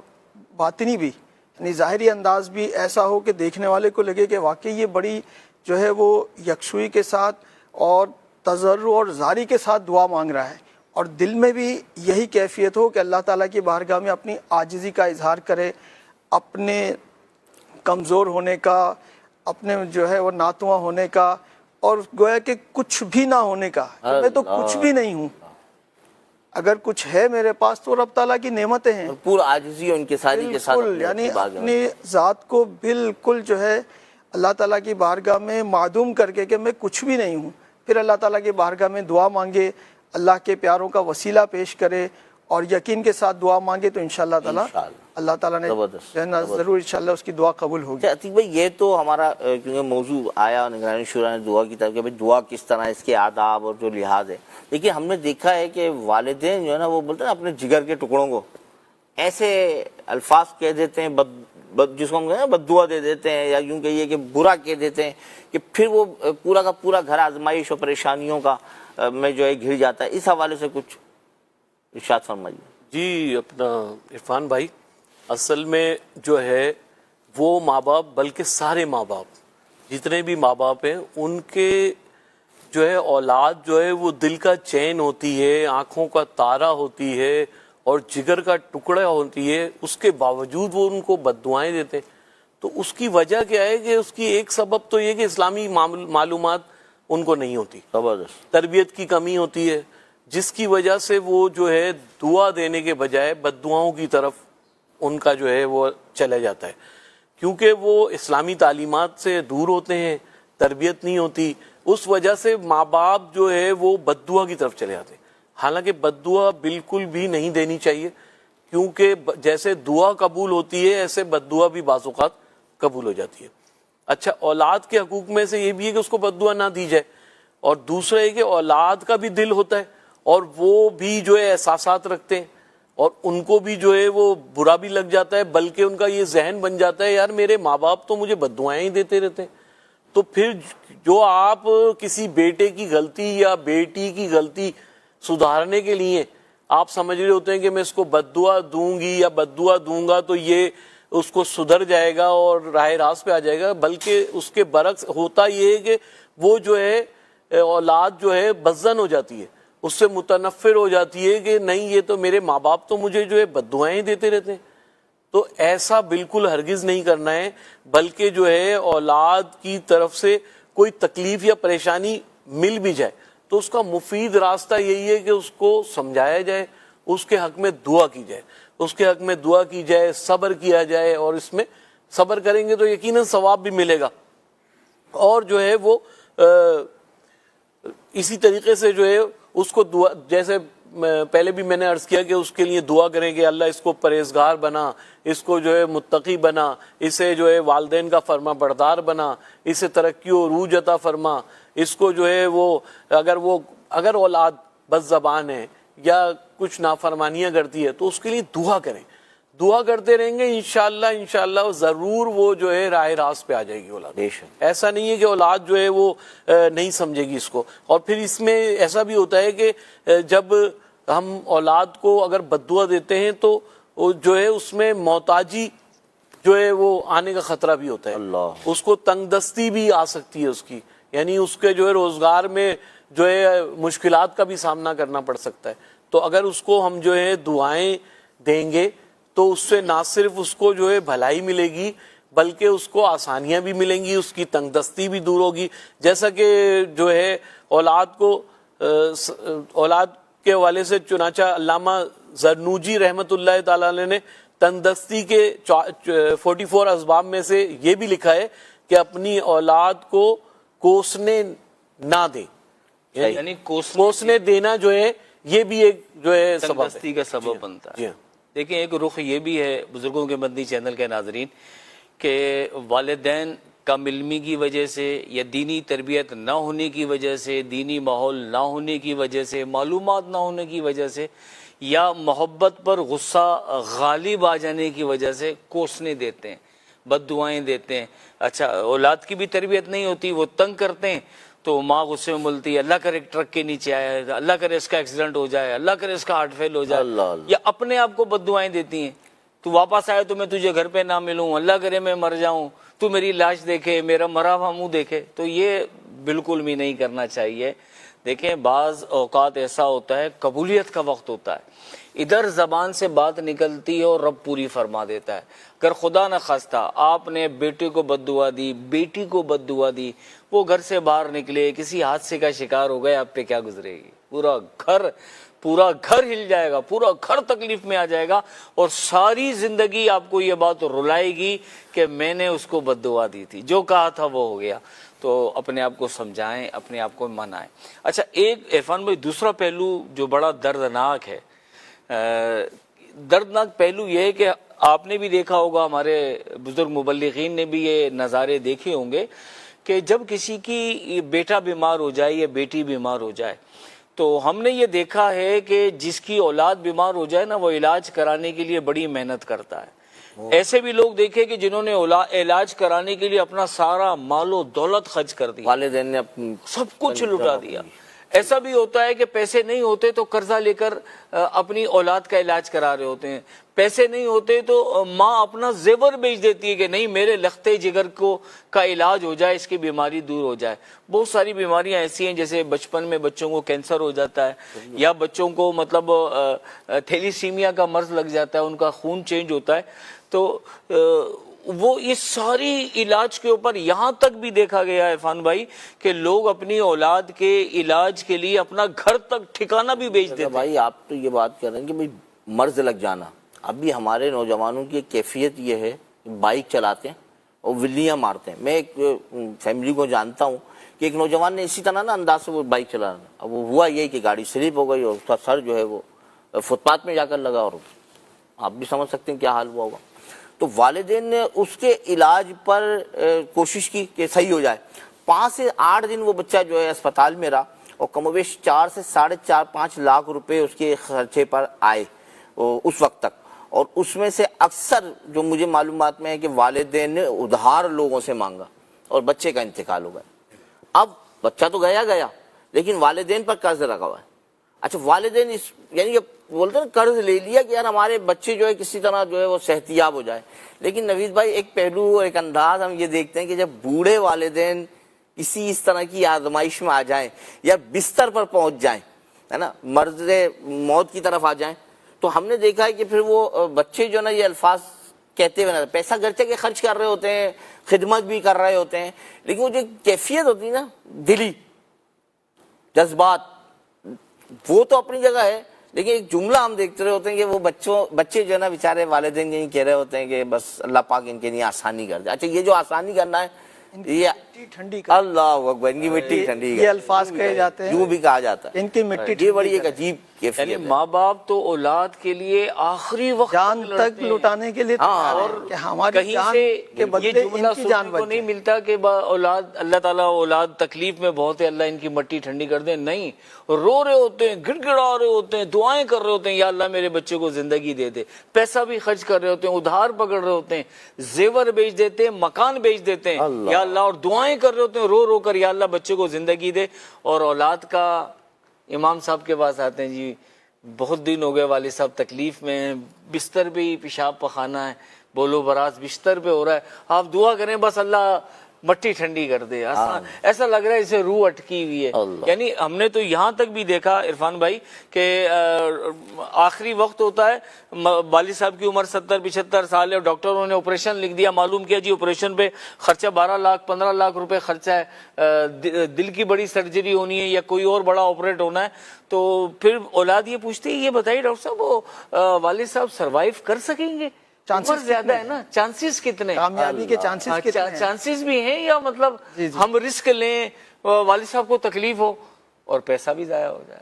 باطنی بھی، یعنی ظاہری انداز بھی ایسا ہو کہ دیکھنے والے کو لگے کہ واقعی یہ بڑی جو ہے وہ یکسوئی کے ساتھ اور تضرع اور زاری کے ساتھ دعا مانگ رہا ہے، اور دل میں بھی یہی کیفیت ہو کہ اللہ تعالیٰ کی بارگاہ میں اپنی عاجزی کا اظہار کرے، اپنے کمزور ہونے کا، اپنے جو ہے وہ ناتواں ہونے کا، اور گویا کہ کچھ بھی نہ ہونے کا، میں تو کچھ بھی نہیں ہوں، اگر کچھ ہے میرے پاس تو رب تعالیٰ کی نعمتیں ہیں، پورا عاجزی ان کے ساری کے ساتھ، بالکل، یعنی اپنی ذات کو بالکل جو ہے اللہ تعالیٰ کی بارگاہ میں معدوم کر کے کہ میں کچھ بھی نہیں ہوں، پھر اللہ تعالیٰ کی بارگاہ میں دعا مانگے، اللہ کے پیاروں کا وسیلہ پیش کرے اور یقین کے ساتھ دعا مانگے تو انشاءاللہ تعالیٰ اللہ تعالیٰ نے جو ہے نا ضرور انشاءاللہ اس کی دعا قبول ہوگی۔ عتیق بھائی یہ تو ہمارا کیونکہ موضوع آیا نگرانی شورا نے دعا کی طرف کہ دعا کس طرح، اس کے آداب اور جو لحاظ ہے، لیکن ہم نے دیکھا ہے کہ والدین جو ہے نا وہ بولتے ہیں اپنے جگر کے ٹکڑوں کو ایسے الفاظ کہہ دیتے ہیں، جس کو ہم کہتے ہیں بد دعا دے دیتے ہیں، یا یوں کہیے کہ برا کہہ دیتے ہیں، کہ پھر وہ پورا کا پورا گھر آزمائش اور پریشانیوں کا میں جو ہے گھر جاتا ہے۔ اس حوالے سے کچھ ارشاد فرمائیے۔ جی اپنا عرفان بھائی، اصل میں جو ہے وہ ماں باپ، بلکہ سارے ماں باپ جتنے بھی ماں باپ ہیں، ان کے جو ہے اولاد جو ہے وہ دل کا چین ہوتی ہے، آنکھوں کا تارا ہوتی ہے اور جگر کا ٹکڑا ہوتی ہے، اس کے باوجود وہ ان کو بد دعائیں دیتے ہیں۔ تو اس کی وجہ کیا ہے کہ اس کی ایک سبب تو یہ کہ اسلامی معلومات ان کو نہیں ہوتی، تربیت کی کمی ہوتی ہے، جس کی وجہ سے وہ جو ہے دعا دینے کے بجائے بد دعاؤں کی طرف ان کا جو ہے وہ چلا جاتا ہے، کیونکہ وہ اسلامی تعلیمات سے دور ہوتے ہیں، تربیت نہیں ہوتی، اس وجہ سے ماں باپ جو ہے وہ بد دعا کی طرف چلے جاتے ہیں۔ حالانکہ بد دعا بالکل بھی نہیں دینی چاہیے، کیونکہ جیسے دعا قبول ہوتی ہے ایسے بد دعا بھی بعض اوقات قبول ہو جاتی ہے۔ اچھا، اولاد کے حقوق میں سے یہ بھی ہے کہ اس کو بد دعا نہ دی جائے، اور دوسرا یہ کہ اولاد کا بھی دل ہوتا ہے اور وہ بھی جو ہے احساسات رکھتے ہیں، اور ان کو بھی جو ہے وہ برا بھی لگ جاتا ہے، بلکہ ان کا یہ ذہن بن جاتا ہے یار میرے ماں باپ تو مجھے بد دعائیں ہی دیتے رہتے ہیں۔ تو پھر جو آپ کسی بیٹے کی غلطی یا بیٹی کی غلطی سدھارنے کے لیے آپ سمجھ رہے ہوتے ہیں کہ میں اس کو بد دعا دوں گی یا بد دعا دوں گا تو یہ اس کو سدھر جائے گا اور راہ راست پہ آ جائے گا، بلکہ اس کے برعکس ہوتا یہ ہے کہ وہ جو ہے اولاد جو ہے بدظن ہو جاتی ہے، اس سے متنفر ہو جاتی ہے کہ نہیں یہ تو میرے ماں باپ تو مجھے جو ہے بد دعائیں دیتے رہتے ہیں۔ تو ایسا بالکل ہرگز نہیں کرنا ہے، بلکہ جو ہے اولاد کی طرف سے کوئی تکلیف یا پریشانی مل بھی جائے تو اس کا مفید راستہ یہی ہے کہ اس کو سمجھایا جائے، اس کے حق میں دعا کی جائے، اس کے حق میں دعا کی جائے، صبر کیا جائے، اور اس میں صبر کریں گے تو یقیناً ثواب بھی ملے گا، اور جو ہے وہ اسی طریقے سے جو ہے اس کو دعا، جیسے پہلے بھی میں نے عرض کیا کہ اس کے لیے دعا کریں کہ اللہ اس کو پرہیزگار بنا، اس کو جو ہے متقی بنا، اسے جو ہے والدین کا فرما بردار بنا، اسے ترقی و عروج عطا فرما، اس کو جو ہے وہ اگر اولاد بد زبان ہے یا کچھ نافرمانیاں کرتی ہے تو اس کے لیے دعا کریں، دعا کرتے رہیں گے انشاءاللہ ضرور وہ جو ہے راہ راست پہ آ جائے گی اولاد۔ ایسا نہیں ہے کہ اولاد جو ہے وہ نہیں سمجھے گی اس کو۔ اور پھر اس میں ایسا بھی ہوتا ہے کہ جب ہم اولاد کو اگر بد دعا دیتے ہیں تو جو ہے اس میں محتاجی جو ہے وہ آنے کا خطرہ بھی ہوتا ہے، اس کو تنگ دستی بھی آ سکتی ہے اس کی، یعنی اس کے جو ہے روزگار میں جو ہے مشکلات کا بھی سامنا کرنا پڑ سکتا ہے۔ تو اگر اس کو ہم جو ہے دعائیں دیں گے تو اس سے نہ صرف اس کو جو ہے بھلائی ملے گی بلکہ اس کو آسانیاں بھی ملیں گی، اس کی تنگ دستی بھی دور ہوگی۔ جیسا کہ جو ہے اولاد کے حوالے سے چنانچہ علامہ زرنوجی رحمۃ اللہ تعالی علیہ نے تنگ دستی کے 44 اسباب میں سے یہ بھی لکھا ہے کہ اپنی اولاد کو کوسنے نہ دیں، یعنی کوسنے دینا جو ہے یہ بھی ایک جو ہے تنگ دستی کا سبب بنتا ہے۔ دیکھیں ایک رخ یہ بھی ہے بزرگوں کے مدنی چینل کے ناظرین کہ والدین کم علمی کی وجہ سے یا دینی تربیت نہ ہونے کی وجہ سے، دینی ماحول نہ ہونے کی وجہ سے، معلومات نہ ہونے کی وجہ سے، یا محبت پر غصہ غالب آ جانے کی وجہ سے کوسنے دیتے ہیں، بد دعائیں دیتے ہیں. اچھا اولاد کی بھی تربیت نہیں ہوتی, وہ تنگ کرتے ہیں تو ماں غصے میں بولتی ہے اللہ کرے ٹرک کے نیچے آئے, اللہ کرے اس کا ایکسیڈنٹ ہو جائے, اللہ کرے اس کا ہارٹ فیل ہو جائے, یا اپنے آپ کو بد دعائیں دیتی ہیں, تو واپس آئے تو میں تجھے گھر پہ نہ ملوں, اللہ کرے میں مر جاؤں, تو میری لاش دیکھے, میرا مرا ہوا منہ دیکھے. تو یہ بالکل بھی نہیں کرنا چاہیے. دیکھیں بعض اوقات ایسا ہوتا ہے قبولیت کا وقت ہوتا ہے, ادھر زبان سے بات نکلتی ہے اور رب پوری فرما دیتا ہے. اگر خدا نہ خواستہ آپ نے بیٹے کو بد دعا دی, بیٹی کو بد دعا دی, وہ گھر سے باہر نکلے, کسی حادثے کا شکار ہو گئے, آپ پہ کیا گزرے گی؟ پورا گھر ہل جائے گا, پورا گھر تکلیف میں آ جائے گا, اور ساری زندگی آپ کو یہ بات رلائے گی کہ میں نے اس کو بد دعا دی تھی, جو کہا تھا وہ ہو گیا. تو اپنے آپ کو سمجھائیں, اپنے آپ کو منائیں. اچھا ایک عرفان بھائی دوسرا پہلو جو بڑا دردناک ہے, دردناک پہلو یہ ہے کہ آپ نے بھی دیکھا ہوگا, ہمارے بزرگ مبلغین نے بھی یہ نظارے دیکھے ہوں گے کہ جب کسی کی بیٹا بیمار ہو جائے یا بیٹی بیمار ہو جائے, تو ہم نے یہ دیکھا ہے کہ جس کی اولاد بیمار ہو جائے نا, وہ علاج کرانے کے لیے بڑی محنت کرتا ہے. ایسے بھی لوگ دیکھے کہ جنہوں نے علاج کرانے کے لیے اپنا سارا مال و دولت خرچ کر دیا, والدین نے سب کچھ لٹا دیا. ایسا بھی ہوتا ہے کہ پیسے نہیں ہوتے تو قرضہ لے کر اپنی اولاد کا علاج کرا رہے ہوتے ہیں, پیسے نہیں ہوتے تو ماں اپنا زیور بیچ دیتی ہے کہ نہیں میرے لختے جگر کا علاج ہو جائے, اس کی بیماری دور ہو جائے. بہت ساری بیماریاں ایسی ہیں جیسے بچپن میں بچوں کو کینسر ہو جاتا ہے, یا بچوں کو مطلب تھیلیسیمیا کا مرض لگ جاتا ہے, ان کا خون چینج ہوتا ہے. تو وہ اس ساری علاج کے اوپر یہاں تک بھی دیکھا گیا ہے عرفان بھائی کہ لوگ اپنی اولاد کے علاج کے لیے اپنا گھر تک ٹھکانہ بھی بیچ دیتے ہیں. بھائی آپ تو یہ بات کر رہے ہیں کہ بھائی مرض لگ جانا, ابھی ہمارے نوجوانوں کی ایک کیفیت یہ ہے بائک چلاتے ہیں اور ولیاں مارتے ہیں. میں ایک فیملی کو جانتا ہوں کہ ایک نوجوان نے اسی طرح نا انداز سے وہ بائک چلا رہا, اب وہ ہوا یہ کہ گاڑی سلپ ہو گئی اور اس کا سر جو ہے وہ فٹ پاتھ میں جا کر لگا, اور آپ بھی سمجھ سکتے ہیں کیا حال ہوا ہوگا. تو والدین نے اس کے علاج پر کوشش کی کہ صحیح ہو جائے. 5 سے 8 دن وہ بچہ جو ہے اسپتال میں رہا, اور کم و بیش 4 سے 4.5 لاکھ روپے اس کے خرچے پر آئے اس وقت تک. اور اس میں سے اکثر جو مجھے معلومات میں ہے کہ والدین نے ادھار لوگوں سے مانگا اور بچے کا انتقال ہو گیا. اب بچہ تو گیا لیکن والدین پر قرض رکھا ہوا ہے. اچھا والدین اس یعنی کہ بولتے ہیں قرض لے لیا کہ یار ہمارے بچے جو ہے کسی طرح جو ہے وہ صحت یاب ہو جائے. لیکن نوید بھائی ایک پہلو اور ایک انداز ہم یہ دیکھتے ہیں کہ جب بوڑھے والدین کسی اس طرح کی آزمائش میں آ جائیں یا بستر پر پہنچ جائیں, ہے نا, مرض موت کی طرف آ جائیں, تو ہم نے دیکھا ہے کہ پھر وہ بچے جو نا یہ الفاظ کہتے ہوئے نا, پیسہ گرچہ کے خرچ کر رہے ہوتے ہیں, خدمت بھی کر رہے ہوتے ہیں, لیکن وہ جو کیفیت ہوتی ہے نا دلی جذبات, وہ تو اپنی جگہ ہے. لیکن ایک جملہ ہم دیکھتے رہے ہوتے ہیں کہ وہ بچے جو ہے نا بیچارے والدین یہی کہہ رہے ہوتے ہیں کہ بس اللہ پاک ان کے لیے آسانی کر دے. اچھا یہ جو آسانی کرنا ہے یہ ٹھنڈی اللہ اکبر, ان کی مٹی ٹھنڈی, یہ الفاظ کہے جاتے ہیں, یوں بھی کہا جاتا ہے ان کی مٹی یہ بڑی ایک عجیب کیفیت یعنی ہے. ماں باپ تو اولاد کے لیے آخری وقت جان تک لٹانے کے لیے اور کہ ہماری کہیں جان سے کے بدلے یہ جملہ ان کی جان سننے کو بچ نہیں جائے. ملتا کہ اولاد اللہ تعالیٰ اولاد تکلیف میں بہت ہے, اللہ ان کی مٹی ٹھنڈی کر دے. نہیں, رو رہے ہوتے ہیں, گڑ گڑا رہے ہوتے ہیں, دعائیں کر رہے ہوتے ہیں یا اللہ میرے بچے کو زندگی دے دے, پیسہ بھی خرچ کر رہے ہوتے ہیں, ادھار پکڑ رہے ہوتے ہیں, زیور بیچ دیتے ہیں, مکان بیچ دیتے ہیں یا اللہ, اور دعائیں کر رہے ہوتے ہیں رو رو کر یا اللہ بچے کو زندگی دے. اور اولاد کا امام صاحب کے پاس آتے ہیں, جی بہت دن ہو گئے والد صاحب تکلیف میں ہیں, بستر پہ ہی پیشاب پخانا ہے, بولو براز بستر پہ ہو رہا ہے, آپ دعا کریں بس اللہ مٹی ٹھنڈی کر دے. ایسا لگ رہا ہے اسے روح اٹکی ہوئی ہے. یعنی ہم نے تو یہاں تک بھی دیکھا عرفان بھائی کہ آخری وقت ہوتا ہے, والد صاحب کی عمر 70-75 سال ہے, ڈاکٹروں نے آپریشن لکھ دیا, معلوم کیا جی آپریشن پہ خرچہ 12 لاکھ 15 لاکھ روپے خرچہ ہے, دل کی بڑی سرجری ہونی ہے یا کوئی اور بڑا آپریٹ ہونا ہے. تو پھر اولاد یہ پوچھتی ہے, یہ بتائیے ڈاکٹر صاحب وہ والد صاحب سروائیو کر سکیں گے؟ عمر زیادہ ہے نا, چانسز کتنے, کامیابی کے چانسز کتنے ہیں, چانسز بھی ہیں یا مطلب ہم رسک لیں, والد صاحب کو تکلیف ہو اور پیسہ بھی ضائع ہو جائے.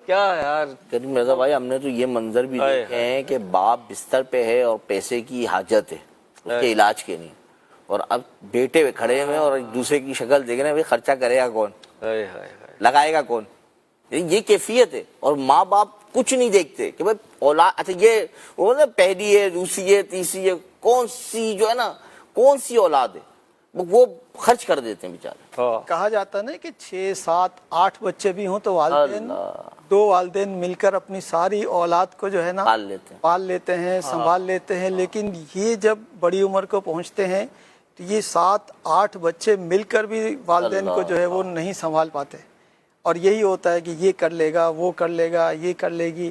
کیا یار کریم مرزا بھائی, ہم نے تو یہ منظر بھی دیکھے ہیں کہ باپ بستر پہ ہے اور پیسے کی حاجت ہے اس کے علاج کے نہیں, اور اب بیٹے کھڑے ہوئے اور ایک دوسرے کی شکل دیکھ رہے ہیں, خرچہ کرے گا کون, لگائے گا کون, یہ کیفیت ہے. اور ماں باپ کچھ نہیں دیکھتے کہ بھائی اولاد, اچھا یہ وہ نا پہلی ہے, دوسری ہے, تیسری ہے, کون سی جو ہے نا کون سی اولاد ہے وہ خرچ کر دیتے ہیں بیچارے. کہا جاتا نا کہ 6 7 8 بچے بھی ہوں تو والدین 2 والدین مل کر اپنی ساری اولاد کو جو ہے نا پال لیتے ہیں سنبھال لیتے ہیں. لیکن یہ جب بڑی عمر کو پہنچتے ہیں تو یہ 7 8 بچے مل کر بھی والدین کو جو ہے وہ نہیں سنبھال پاتے, اور یہی ہوتا ہے کہ یہ کر لے گا, وہ کر لے گا, یہ کر لے گی.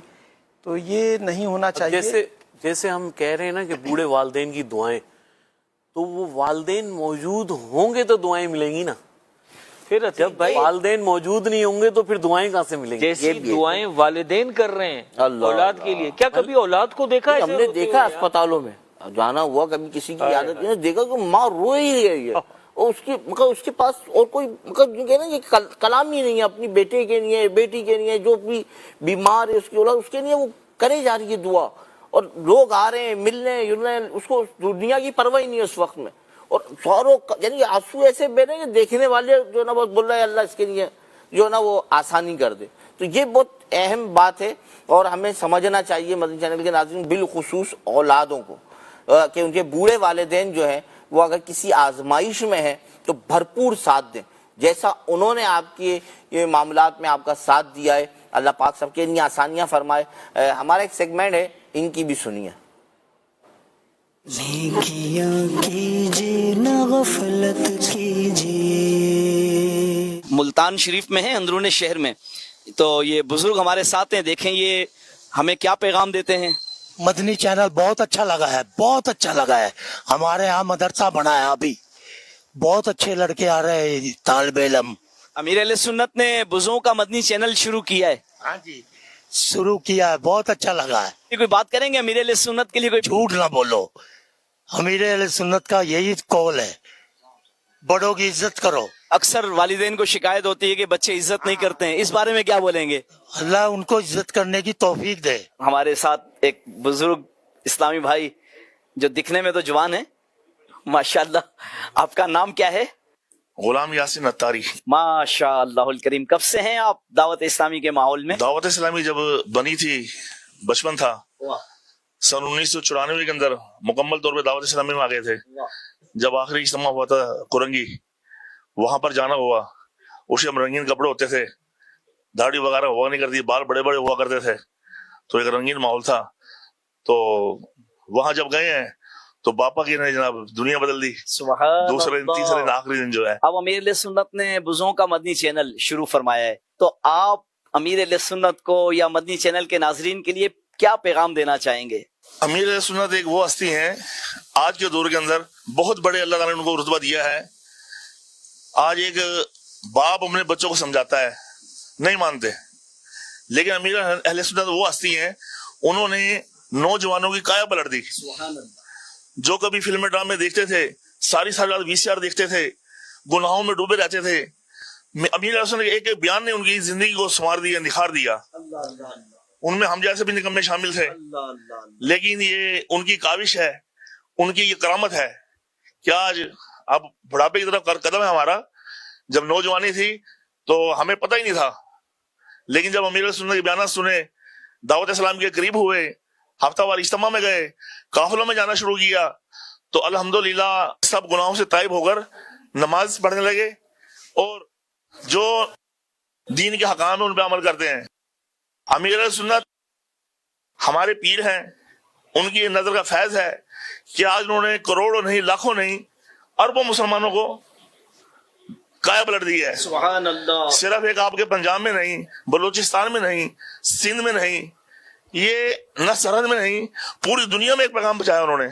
تو یہ نہیں ہونا چاہیے. جیسے ہم کہہ رہے ہیں نا کہ بوڑھے والدین کی دعائیں, تو وہ والدین موجود ہوں گے تو دعائیں ملیں گی نا. پھر جب والدین موجود نہیں ہوں گے تو پھر دعائیں کہاں سے ملیں گی؟ جیسی دعائیں والدین کر رہے ہیں اولاد کے لیے, کیا کبھی اولاد کو دیکھا ہے؟ ہم نے دیکھا اسپتالوں میں جانا ہوا, کبھی کسی کی عادت نہیں, دیکھا کہ ماں رو ہی رہی ہے اور اس کے پاس اور کوئی کلام ہی نہیں ہے اپنی بیٹے کے لیے, بیٹی کے لیے, جو بھی بیمار ہے اس کی اولاد, اس کے لیے وہ کرے جا رہی ہے دعا. اور لوگ آ رہے ہیں ملنے جلنے, اس کو دنیا کی پرواہ ہی نہیں ہے اس وقت میں. اور سوروں یعنی آنسو ایسے بہ رہے ہیں کہ دیکھنے والے جو نا بس بول رہے ہیں اللہ اس کے لیے جو نا وہ آسانی کر دے. تو یہ بہت اہم بات ہے اور ہمیں سمجھنا چاہیے مدنی چینل کے ناظرین, بالخصوص اولادوں کو, کہ ان کے بوڑھے والدین جو ہیں وہ اگر کسی آزمائش میں ہیں تو بھرپور ساتھ دیں, جیسا انہوں نے آپ کے معاملات میں آپ کا ساتھ دیا ہے. اللہ پاک سب کے لیے آسانیاں فرمائے. ہمارا ایک سیگمنٹ ہے, ان کی بھی سنیے. نیکیاں کیجیے نہ غفلت کیجیے. ملتان شریف میں ہے, اندرون شہر میں, تو یہ بزرگ ہمارے ساتھ ہیں. دیکھیں یہ ہمیں کیا پیغام دیتے ہیں. مدنی چینل بہت اچھا لگا ہے, بہت اچھا لگا ہے. ہمارے ہاں مدرسہ بنا ہے, ابھی بہت اچھے لڑکے آ رہے ہیں, طالب علم. امیر اہل سنت نے بزرگوں کا مدنی چینل شروع کیا ہے. ہاں جی شروع کیا ہے, بہت اچھا لگا ہے. کوئی بات کریں گے امیر اہل سنت کے لیے؟ کوئی جھوٹ نہ بولو, امیر اہل سنت کا یہی قول ہے, بڑوں کی عزت کرو. اکثر والدین کو شکایت ہوتی ہے کہ بچے عزت نہیں کرتے ہیں, اس بارے میں کیا بولیں گے؟ اللہ ان کو عزت کرنے کی توفیق دے. ہمارے ساتھ ایک بزرگ اسلامی بھائی جو دکھنے میں تو جوان ہے ماشاءاللہ, آپ کا نام کیا ہے؟ غلام یاسین اتاری. ماشاء اللہ الکریم. کب سے ہیں آپ دعوت اسلامی کے ماحول میں؟ دعوت اسلامی جب بنی تھی بچپن تھا, سن 1994 کے اندر مکمل طور پہ دعوت اسلامی میں آ گئے تھے. جب آخری اجتماع ہوا تھا کرنگی, وہاں پر جانا ہوا. اس میں رنگین کپڑے ہوتے تھے, داڑھی وغیرہ ہوا نہیں کرتی, بال بڑے بڑے ہوا کرتے تھے, تو ایک رنگین ماحول تھا. تو وہاں جب گئے ہیں تو باپا کی نے جناب دنیا بدل دی. دوسرے دن تیسرے دن آخری دن جو ہے, اب امیر اہل سنت نے بزرگوں کا مدنی چینل شروع فرمایا ہے, تو آپ امیر اہل سنت کو یا مدنی چینل کے ناظرین کے لیے کیا پیغام دینا چاہیں گے؟ امیر اہل سنت ایک وہ ہستی ہیں آج کے دور کے اندر, بہت بڑے اللہ تعالیٰ نے ان کو رتبہ دیا ہے. آج ایک باپ اپنے بچوں کو سمجھاتا ہے, نہیں مانتے, لیکن امیر اہل سنت وہ ہستی ہیں, انہوں نے نوجوانوں کی کایا پلٹ دی. جو کبھی فلم ڈرامے دیکھتے تھے, ساری رات VCR دیکھتے تھے, گناہوں میں ڈوبے رہتے تھے, امیر اہل سنت کے ایک بیان نے ان کی زندگی کو سنوار دیا, نکھار دیا. ان میں ہم جیسے بھی نکمے شامل تھے, لیکن یہ ان کی کاوش ہے, ان کی یہ کرامت ہے کہ آج اب بڑھاپے کی طرف قدم ہے ہمارا. جب نوجوانی تھی تو ہمیں پتہ ہی نہیں تھا, لیکن جب امیر سنت کے بیانات سنے, دعوت اسلام کے قریب ہوئے, ہفتہ وار اجتماع میں گئے, قافلوں میں جانا شروع کیا, تو الحمدللہ سب گناہوں سے تائب ہو کر نماز پڑھنے لگے اور جو دین کے حکام ہیں ان پہ عمل کرتے ہیں. امیر سنت ہمارے پیر ہیں, ان کی نظر کا فیض ہے کہ آج انہوں نے کروڑوں نہیں, لاکھوں نہیں, اربوں مسلمانوں کو کایا پلٹ دی ہے. سبحان اللہ. صرف ایک آپ کے پنجاب میں نہیں, بلوچستان میں نہیں, سندھ میں نہیں, یہ نہ سرحد میں نہیں, پوری دنیا میں ایک پیغام پہنچایا انہوں نے,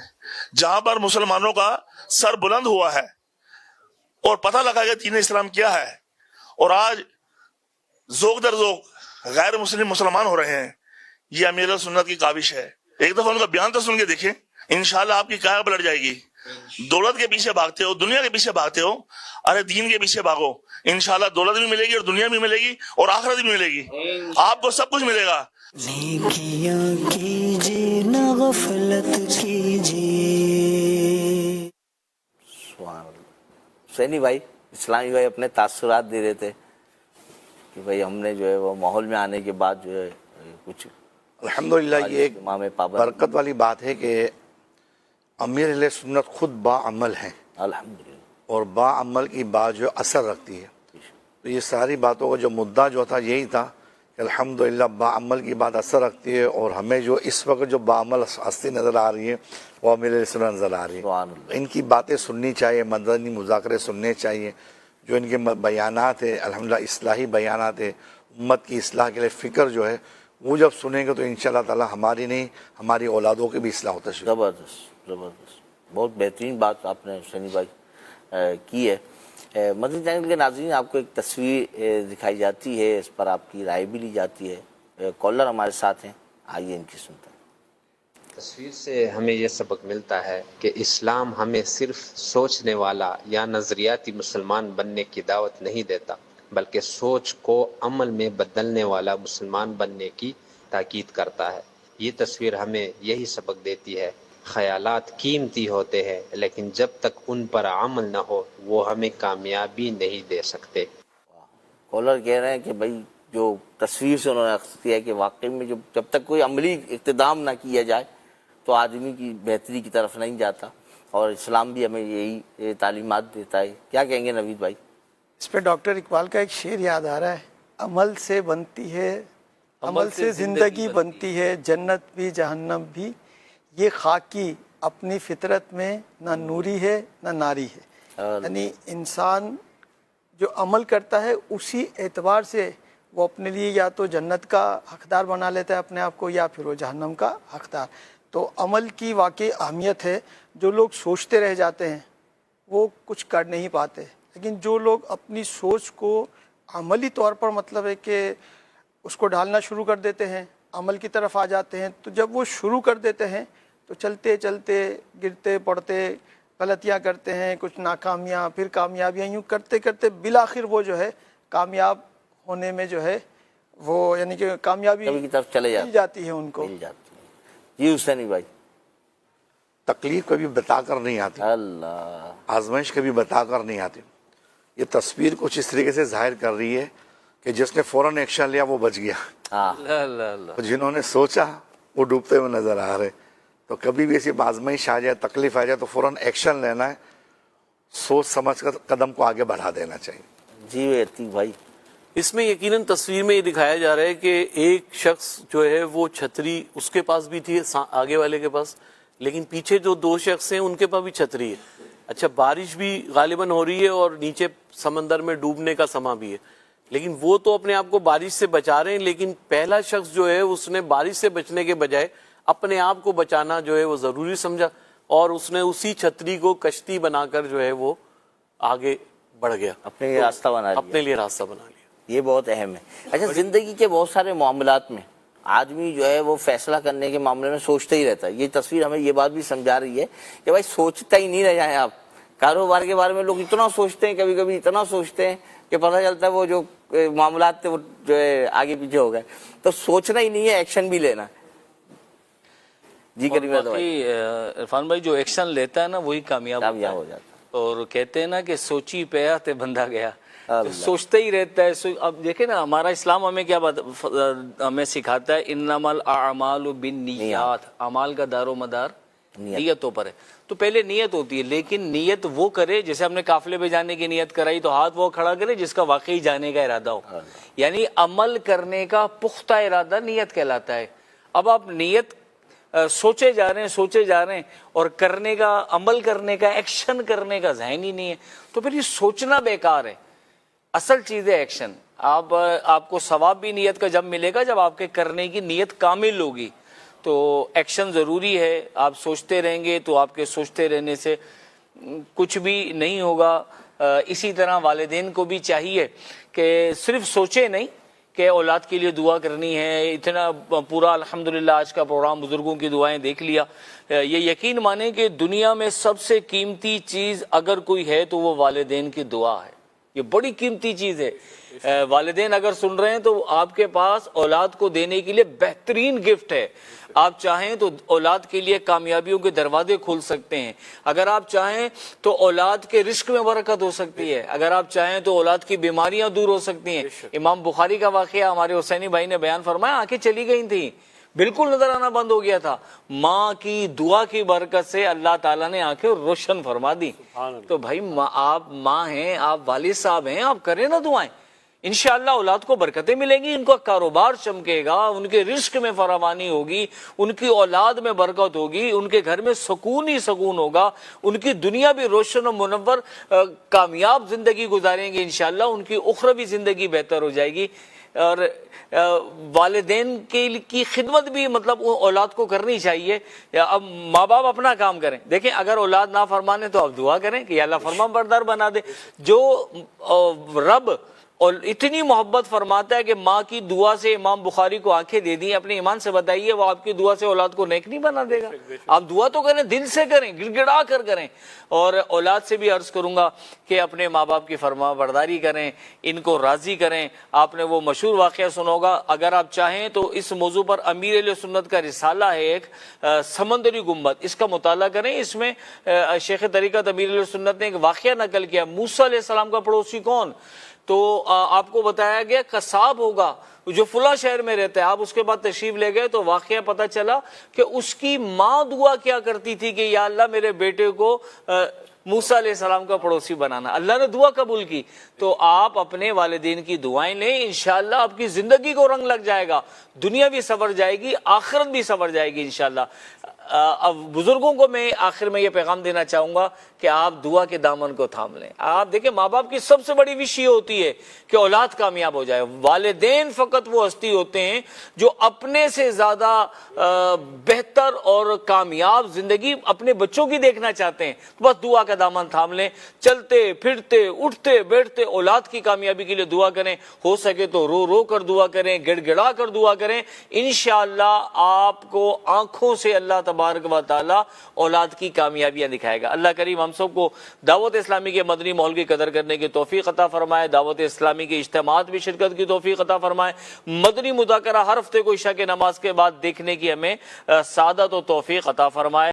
جہاں پر مسلمانوں کا سر بلند ہوا ہے اور پتہ لگا کہ دین اسلام کیا ہے. اور آج ذوق در ذوق غیر مسلم مسلمان ہو رہے ہیں. یہ امیر سنت کی کاوش ہے. ایک دفعہ ان کا بیان تو سن کے دیکھیں, انشاءاللہ آپ کی کایا پلٹ جائے گی. دولت کے پیچھے بھاگتے ہو, دنیا کے پیچھے بھاگتے ہو, ارے دین کے پیچھے بھاگو, انشاءاللہ دولت بھی ملے گی اور دنیا بھی ملے گی اور آخرت بھی ملے گی, آپ کو سب کچھ ملے گا. نیکیاں کیجیے نہ غفلت کیجیے. حسینی بھائی, اسلامی بھائی اپنے تاثرات دے رہے تھے کہ بھائی ہم نے جو ہے وہ ماحول میں آنے کے بعد جو ہے کچھ الحمدللہ یہ ایک برکت والی بات ہے کہ امیر اہل سنت خود باعمل ہیں الحمدللہ، اور باعمل کی بات جو اثر رکھتی ہے. تو یہ ساری باتوں کا جو مدعا جو تھا یہی تھا کہ الحمدللہ باعمل کی بات اثر رکھتی ہے، اور ہمیں جو اس وقت جو باعمل ہستی نظر آ رہی ہے وہ امیر اہل سنت نظر آ رہی ہے. سبحان اللہ. ان کی باتیں سننی چاہیے، مدنی مذاکرے سننے چاہیے. جو ان کے بیانات ہیں الحمدللہ اصلاحی بیانات ہیں، امت کی اصلاح کے لیے فکر جو ہے وہ جب سنیں گے تو انشاءاللہ تعالی ہماری نہیں ہماری اولادوں کی بھی اصلاح ہوتا ہے. زبردست زبردست، بہت بہترین بات آپ نے حسینی بھائی کی ہے. مدنی چینل کے ناظرین، آپ کو ایک تصویر دکھائی جاتی ہے، اس پر آپ کی رائے بھی لی جاتی ہے. کالر ہمارے ساتھ ہیں، آئیے ان کی سنتے ہیں. تصویر سے ہمیں یہ سبق ملتا ہے کہ اسلام ہمیں صرف سوچنے والا یا نظریاتی مسلمان بننے کی دعوت نہیں دیتا، بلکہ سوچ کو عمل میں بدلنے والا مسلمان بننے کی تاکید کرتا ہے. یہ تصویر ہمیں یہی سبق دیتی ہے. خیالات قیمتی ہوتے ہیں، لیکن جب تک ان پر عمل نہ ہو وہ ہمیں کامیابی نہیں دے سکتے. کالر کہہ رہے ہیں کہ بھائی جو تصویر سے انہوں نے اخذ کیا ہے کہ واقعی میں جب تک کوئی عملی اقتدام نہ کیا جائے تو آدمی کی بہتری کی طرف نہیں جاتا، اور اسلام بھی ہمیں یہی تعلیمات دیتا ہے. کیا کہیں گے نوید بھائی؟ اس پہ ڈاکٹر اقبال کا ایک شعر یاد آ رہا ہے، عمل سے بنتی ہے، عمل سے زندگی بنتی ہے، جنت بھی جہنم بھی، یہ خاکی اپنی فطرت میں نہ نوری ہے نہ ناری ہے. یعنی انسان جو عمل کرتا ہے اسی اعتبار سے وہ اپنے لیے یا تو جنت کا حقدار بنا لیتا ہے اپنے آپ کو، یا پھر وہ جہنم کا حقدار. تو عمل کی واقعی اہمیت ہے. جو لوگ سوچتے رہ جاتے ہیں وہ کچھ کر نہیں پاتے، لیکن جو لوگ اپنی سوچ کو عملی طور پر مطلب ہے کہ اس کو ڈھالنا شروع کر دیتے ہیں، عمل کی طرف آ جاتے ہیں، تو جب وہ شروع کر دیتے ہیں تو چلتے چلتے گرتے پڑتے غلطیاں کرتے ہیں، کچھ ناکامیاں پھر کامیابیاں، یوں کرتے کرتے بالآخر وہ جو ہے کامیاب ہونے میں جو ہے وہ یعنی کہ کامیابی کی طرف چلے مل جاتی ہے ان کو. جی حسینی بھائی. تکلیف کبھی بتا کر نہیں آتی، اللہ، آزمائش کبھی بتا کر نہیں آتی. یہ تصویر کچھ اس طریقے سے ظاہر کر رہی ہے کہ جس نے فوراً ایکشن لیا وہ بچ گیا، جنہوں نے سوچا وہ ڈوبتے ہوئے نظر آ رہے. تو کبھی بھی ایسی آزمائش آ جائے، تکلیف آ جائے تو فوراً ایکشن لینا ہے، سوچ سمجھ کر قدم کو آگے بڑھا دینا چاہیے. جی عتیق بھائی. اس میں یقیناً تصویر میں یہ دکھایا جا رہا ہے کہ ایک شخص جو ہے وہ چھتری اس کے پاس بھی تھی آگے والے کے پاس، لیکن پیچھے جو دو شخص ہیں ان کے پاس بھی چھتری ہے. اچھا، بارش بھی غالباً ہو رہی ہے اور نیچے سمندر میں ڈوبنے کا سما بھی ہے، لیکن وہ تو اپنے آپ کو بارش سے بچا رہے ہیں، لیکن پہلا شخص جو ہے اس نے بارش سے بچنے کے بجائے اپنے آپ کو بچانا جو ہے وہ ضروری سمجھا، اور اس نے اسی چھتری کو کشتی بنا کر جو ہے وہ آگے بڑھ گیا، اپنے لیے راستہ بنا لیا. اپنے لیے راستہ بنا لیا. یہ بہت اہم ہے. اچھا، زندگی کے بہت سارے معاملات میں آدمی جو ہے وہ فیصلہ کرنے کے معاملے میں سوچتا ہی رہتا ہے. یہ تصویر ہمیں یہ بات بھی سمجھا رہی ہے کہ بھائی سوچتا ہی نہیں رہ جائیں آپ. کاروبار کے بارے میں لوگ اتنا سوچتے ہیں، کبھی کبھی اتنا سوچتے ہیں کہ پتہ چلتا ہے وہ جو معاملات تھے وہ جو ہے آگے پیچھے ہو گئے. تو سوچنا ہی نہیں ہے، ایکشن بھی لینا ہے. جی کریم عرفان بھائی، جو ایکشن لیتا ہے نا وہی کامیاب ہو جاتا ہے. اور کہتے ہیں نا کہ سوچی پیا تے بندہ گیا، سوچتے ہی رہتا ہے. اب دیکھیں نا ہمارا اسلام ہمیں کیا ہمیں سکھاتا ہے، انما الاعمال بالنیات، اعمال کا دار و مدار نیتوں پر ہے. تو پہلے نیت ہوتی ہے، لیکن نیت وہ کرے، جیسے ہم نے قافلے پہ جانے کی نیت کرائی تو ہاتھ وہ کھڑا کرے جس کا واقعی جانے کا ارادہ ہو. یعنی عمل کرنے کا پختہ ارادہ نیت کہلاتا ہے. اب آپ نیت سوچے جا رہے ہیں اور کرنے کا، عمل کرنے کا، ایکشن کرنے کا ذہن ہی نہیں ہے، تو پھر یہ سوچنا بیکار ہے. اصل چیز ہے ایکشن. آپ کو ثواب بھی نیت کا جب ملے گا جب آپ کے کرنے کی نیت کامل ہوگی. تو ایکشن ضروری ہے. آپ سوچتے رہیں گے تو آپ کے سوچتے رہنے سے کچھ بھی نہیں ہوگا. اسی طرح والدین کو بھی چاہیے کہ صرف سوچے نہیں کہ اولاد کے لیے دعا کرنی ہے. اتنا پورا الحمدللہ آج کا پروگرام بزرگوں کی دعائیں دیکھ لیا. یہ یقین مانیں کہ دنیا میں سب سے قیمتی چیز اگر کوئی ہے تو وہ والدین کی دعا ہے. یہ بڑی قیمتی چیز ہے. والدین اگر سن رہے ہیں تو آپ کے پاس اولاد کو دینے کے لیے بہترین گفٹ ہے. آپ چاہیں تو اولاد کے لیے کامیابیوں کے دروازے کھول سکتے ہیں. اگر آپ چاہیں تو اولاد کے رزق میں برکت ہو سکتی ہے. اگر آپ چاہیں تو اولاد کی بیماریاں دور ہو سکتی ہیں. امام بخاری کا واقعہ ہمارے حسینی بھائی نے بیان فرمایا، آنکھیں چلی گئی تھیں، بالکل نظر آنا بند ہو گیا تھا. ماں کی دعا کی برکت سے اللہ تعالیٰ نے آنکھیں روشن فرما دی. تو بھائی آپ ماں ہیں, آپ والد صاحب ہیں, آپ کریں نا دعائیں, انشاءاللہ اولاد کو برکتیں ملیں گی, ان کا کاروبار چمکے گا, ان کے رزق میں فراوانی ہوگی, ان کی اولاد میں برکت ہوگی, ان کے گھر میں سکون ہی سکون ہوگا, ان کی دنیا بھی روشن و منور کامیاب زندگی گزاریں گے انشاءاللہ, ان کی اخروی زندگی بہتر ہو جائے گی. اور والدین کی خدمت بھی مطلب اولاد کو کرنی چاہیے. اب ماں باپ اپنا کام کریں. دیکھیں اگر اولاد نہ فرمانے تو آپ دعا کریں کہ یا اللہ فرمان بردار بنا دے. جو رب اور اتنی محبت فرماتا ہے کہ ماں کی دعا سے امام بخاری کو آنکھیں دے دی, اپنے ایمان سے بتائیے وہ آپ کی دعا سے اولاد کو نیک نہیں بنا دے گا؟ آپ دعا تو کریں, دل سے کریں, گڑ گڑا کر کریں. اور اولاد سے بھی عرض کروں گا کہ اپنے ماں باپ کی فرما برداری کریں, ان کو راضی کریں. آپ نے وہ مشہور واقعہ سنا ہوگا, اگر آپ چاہیں تو اس موضوع پر امیر اہل سنت کا رسالہ ہے ایک, سمندری گنبد, اس کا مطالعہ کریں. اس میں شیخ طریقت امیر اہل سنت نے ایک واقعہ نقل کیا. موسیٰ علیہ السلام کا پڑوسی کون؟ تو آپ کو بتایا گیا قصاب ہوگا جو فلاں شہر میں رہتا ہے. آپ اس کے بعد تشریف لے گئے تو واقعہ پتہ چلا کہ اس کی ماں دعا کیا کرتی تھی کہ یا اللہ میرے بیٹے کو موسیٰ علیہ السلام کا پڑوسی بنانا. اللہ نے دعا قبول کی. تو آپ اپنے والدین کی دعائیں لیں, انشاءاللہ آپ کی زندگی کو رنگ لگ جائے گا, دنیا بھی سنور جائے گی, آخرت بھی سنور جائے گی انشاءاللہ. اب بزرگوں کو میں آخر میں یہ پیغام دینا چاہوں گا کہ آپ دعا کے دامن کو تھام لیں. آپ دیکھیں ماں باپ کی سب سے بڑی وش یہ ہوتی ہے کہ اولاد کامیاب ہو جائے. والدین فقط وہ ہستی ہوتے ہیں جو اپنے سے زیادہ بہتر اور کامیاب زندگی اپنے بچوں کی دیکھنا چاہتے ہیں. بس دعا کا دامن تھام لیں, چلتے پھرتے اٹھتے بیٹھتے اولاد کی کامیابی کے لیے دعا کریں. ہو سکے تو رو رو کر دعا کریں, گڑ گڑا کر دعا کریں. انشاءاللہ آپ کو آنکھوں سے اللہ تبارک و تعالی اولاد کی کامیابیاں دکھائے گا. اللہ کریم ہم سب کو دعوت اسلامی کے مدنی ماحول کی قدر کرنے کی توفیق عطا فرمائے, دعوت اسلامی کے اجتماعات میں شرکت کی توفیق عطا فرمائے, مدنی مذاکرہ ہر ہفتے کو عشاء کی نماز کے بعد دیکھنے کی ہمیں سعادت و توفیق عطا فرمائے.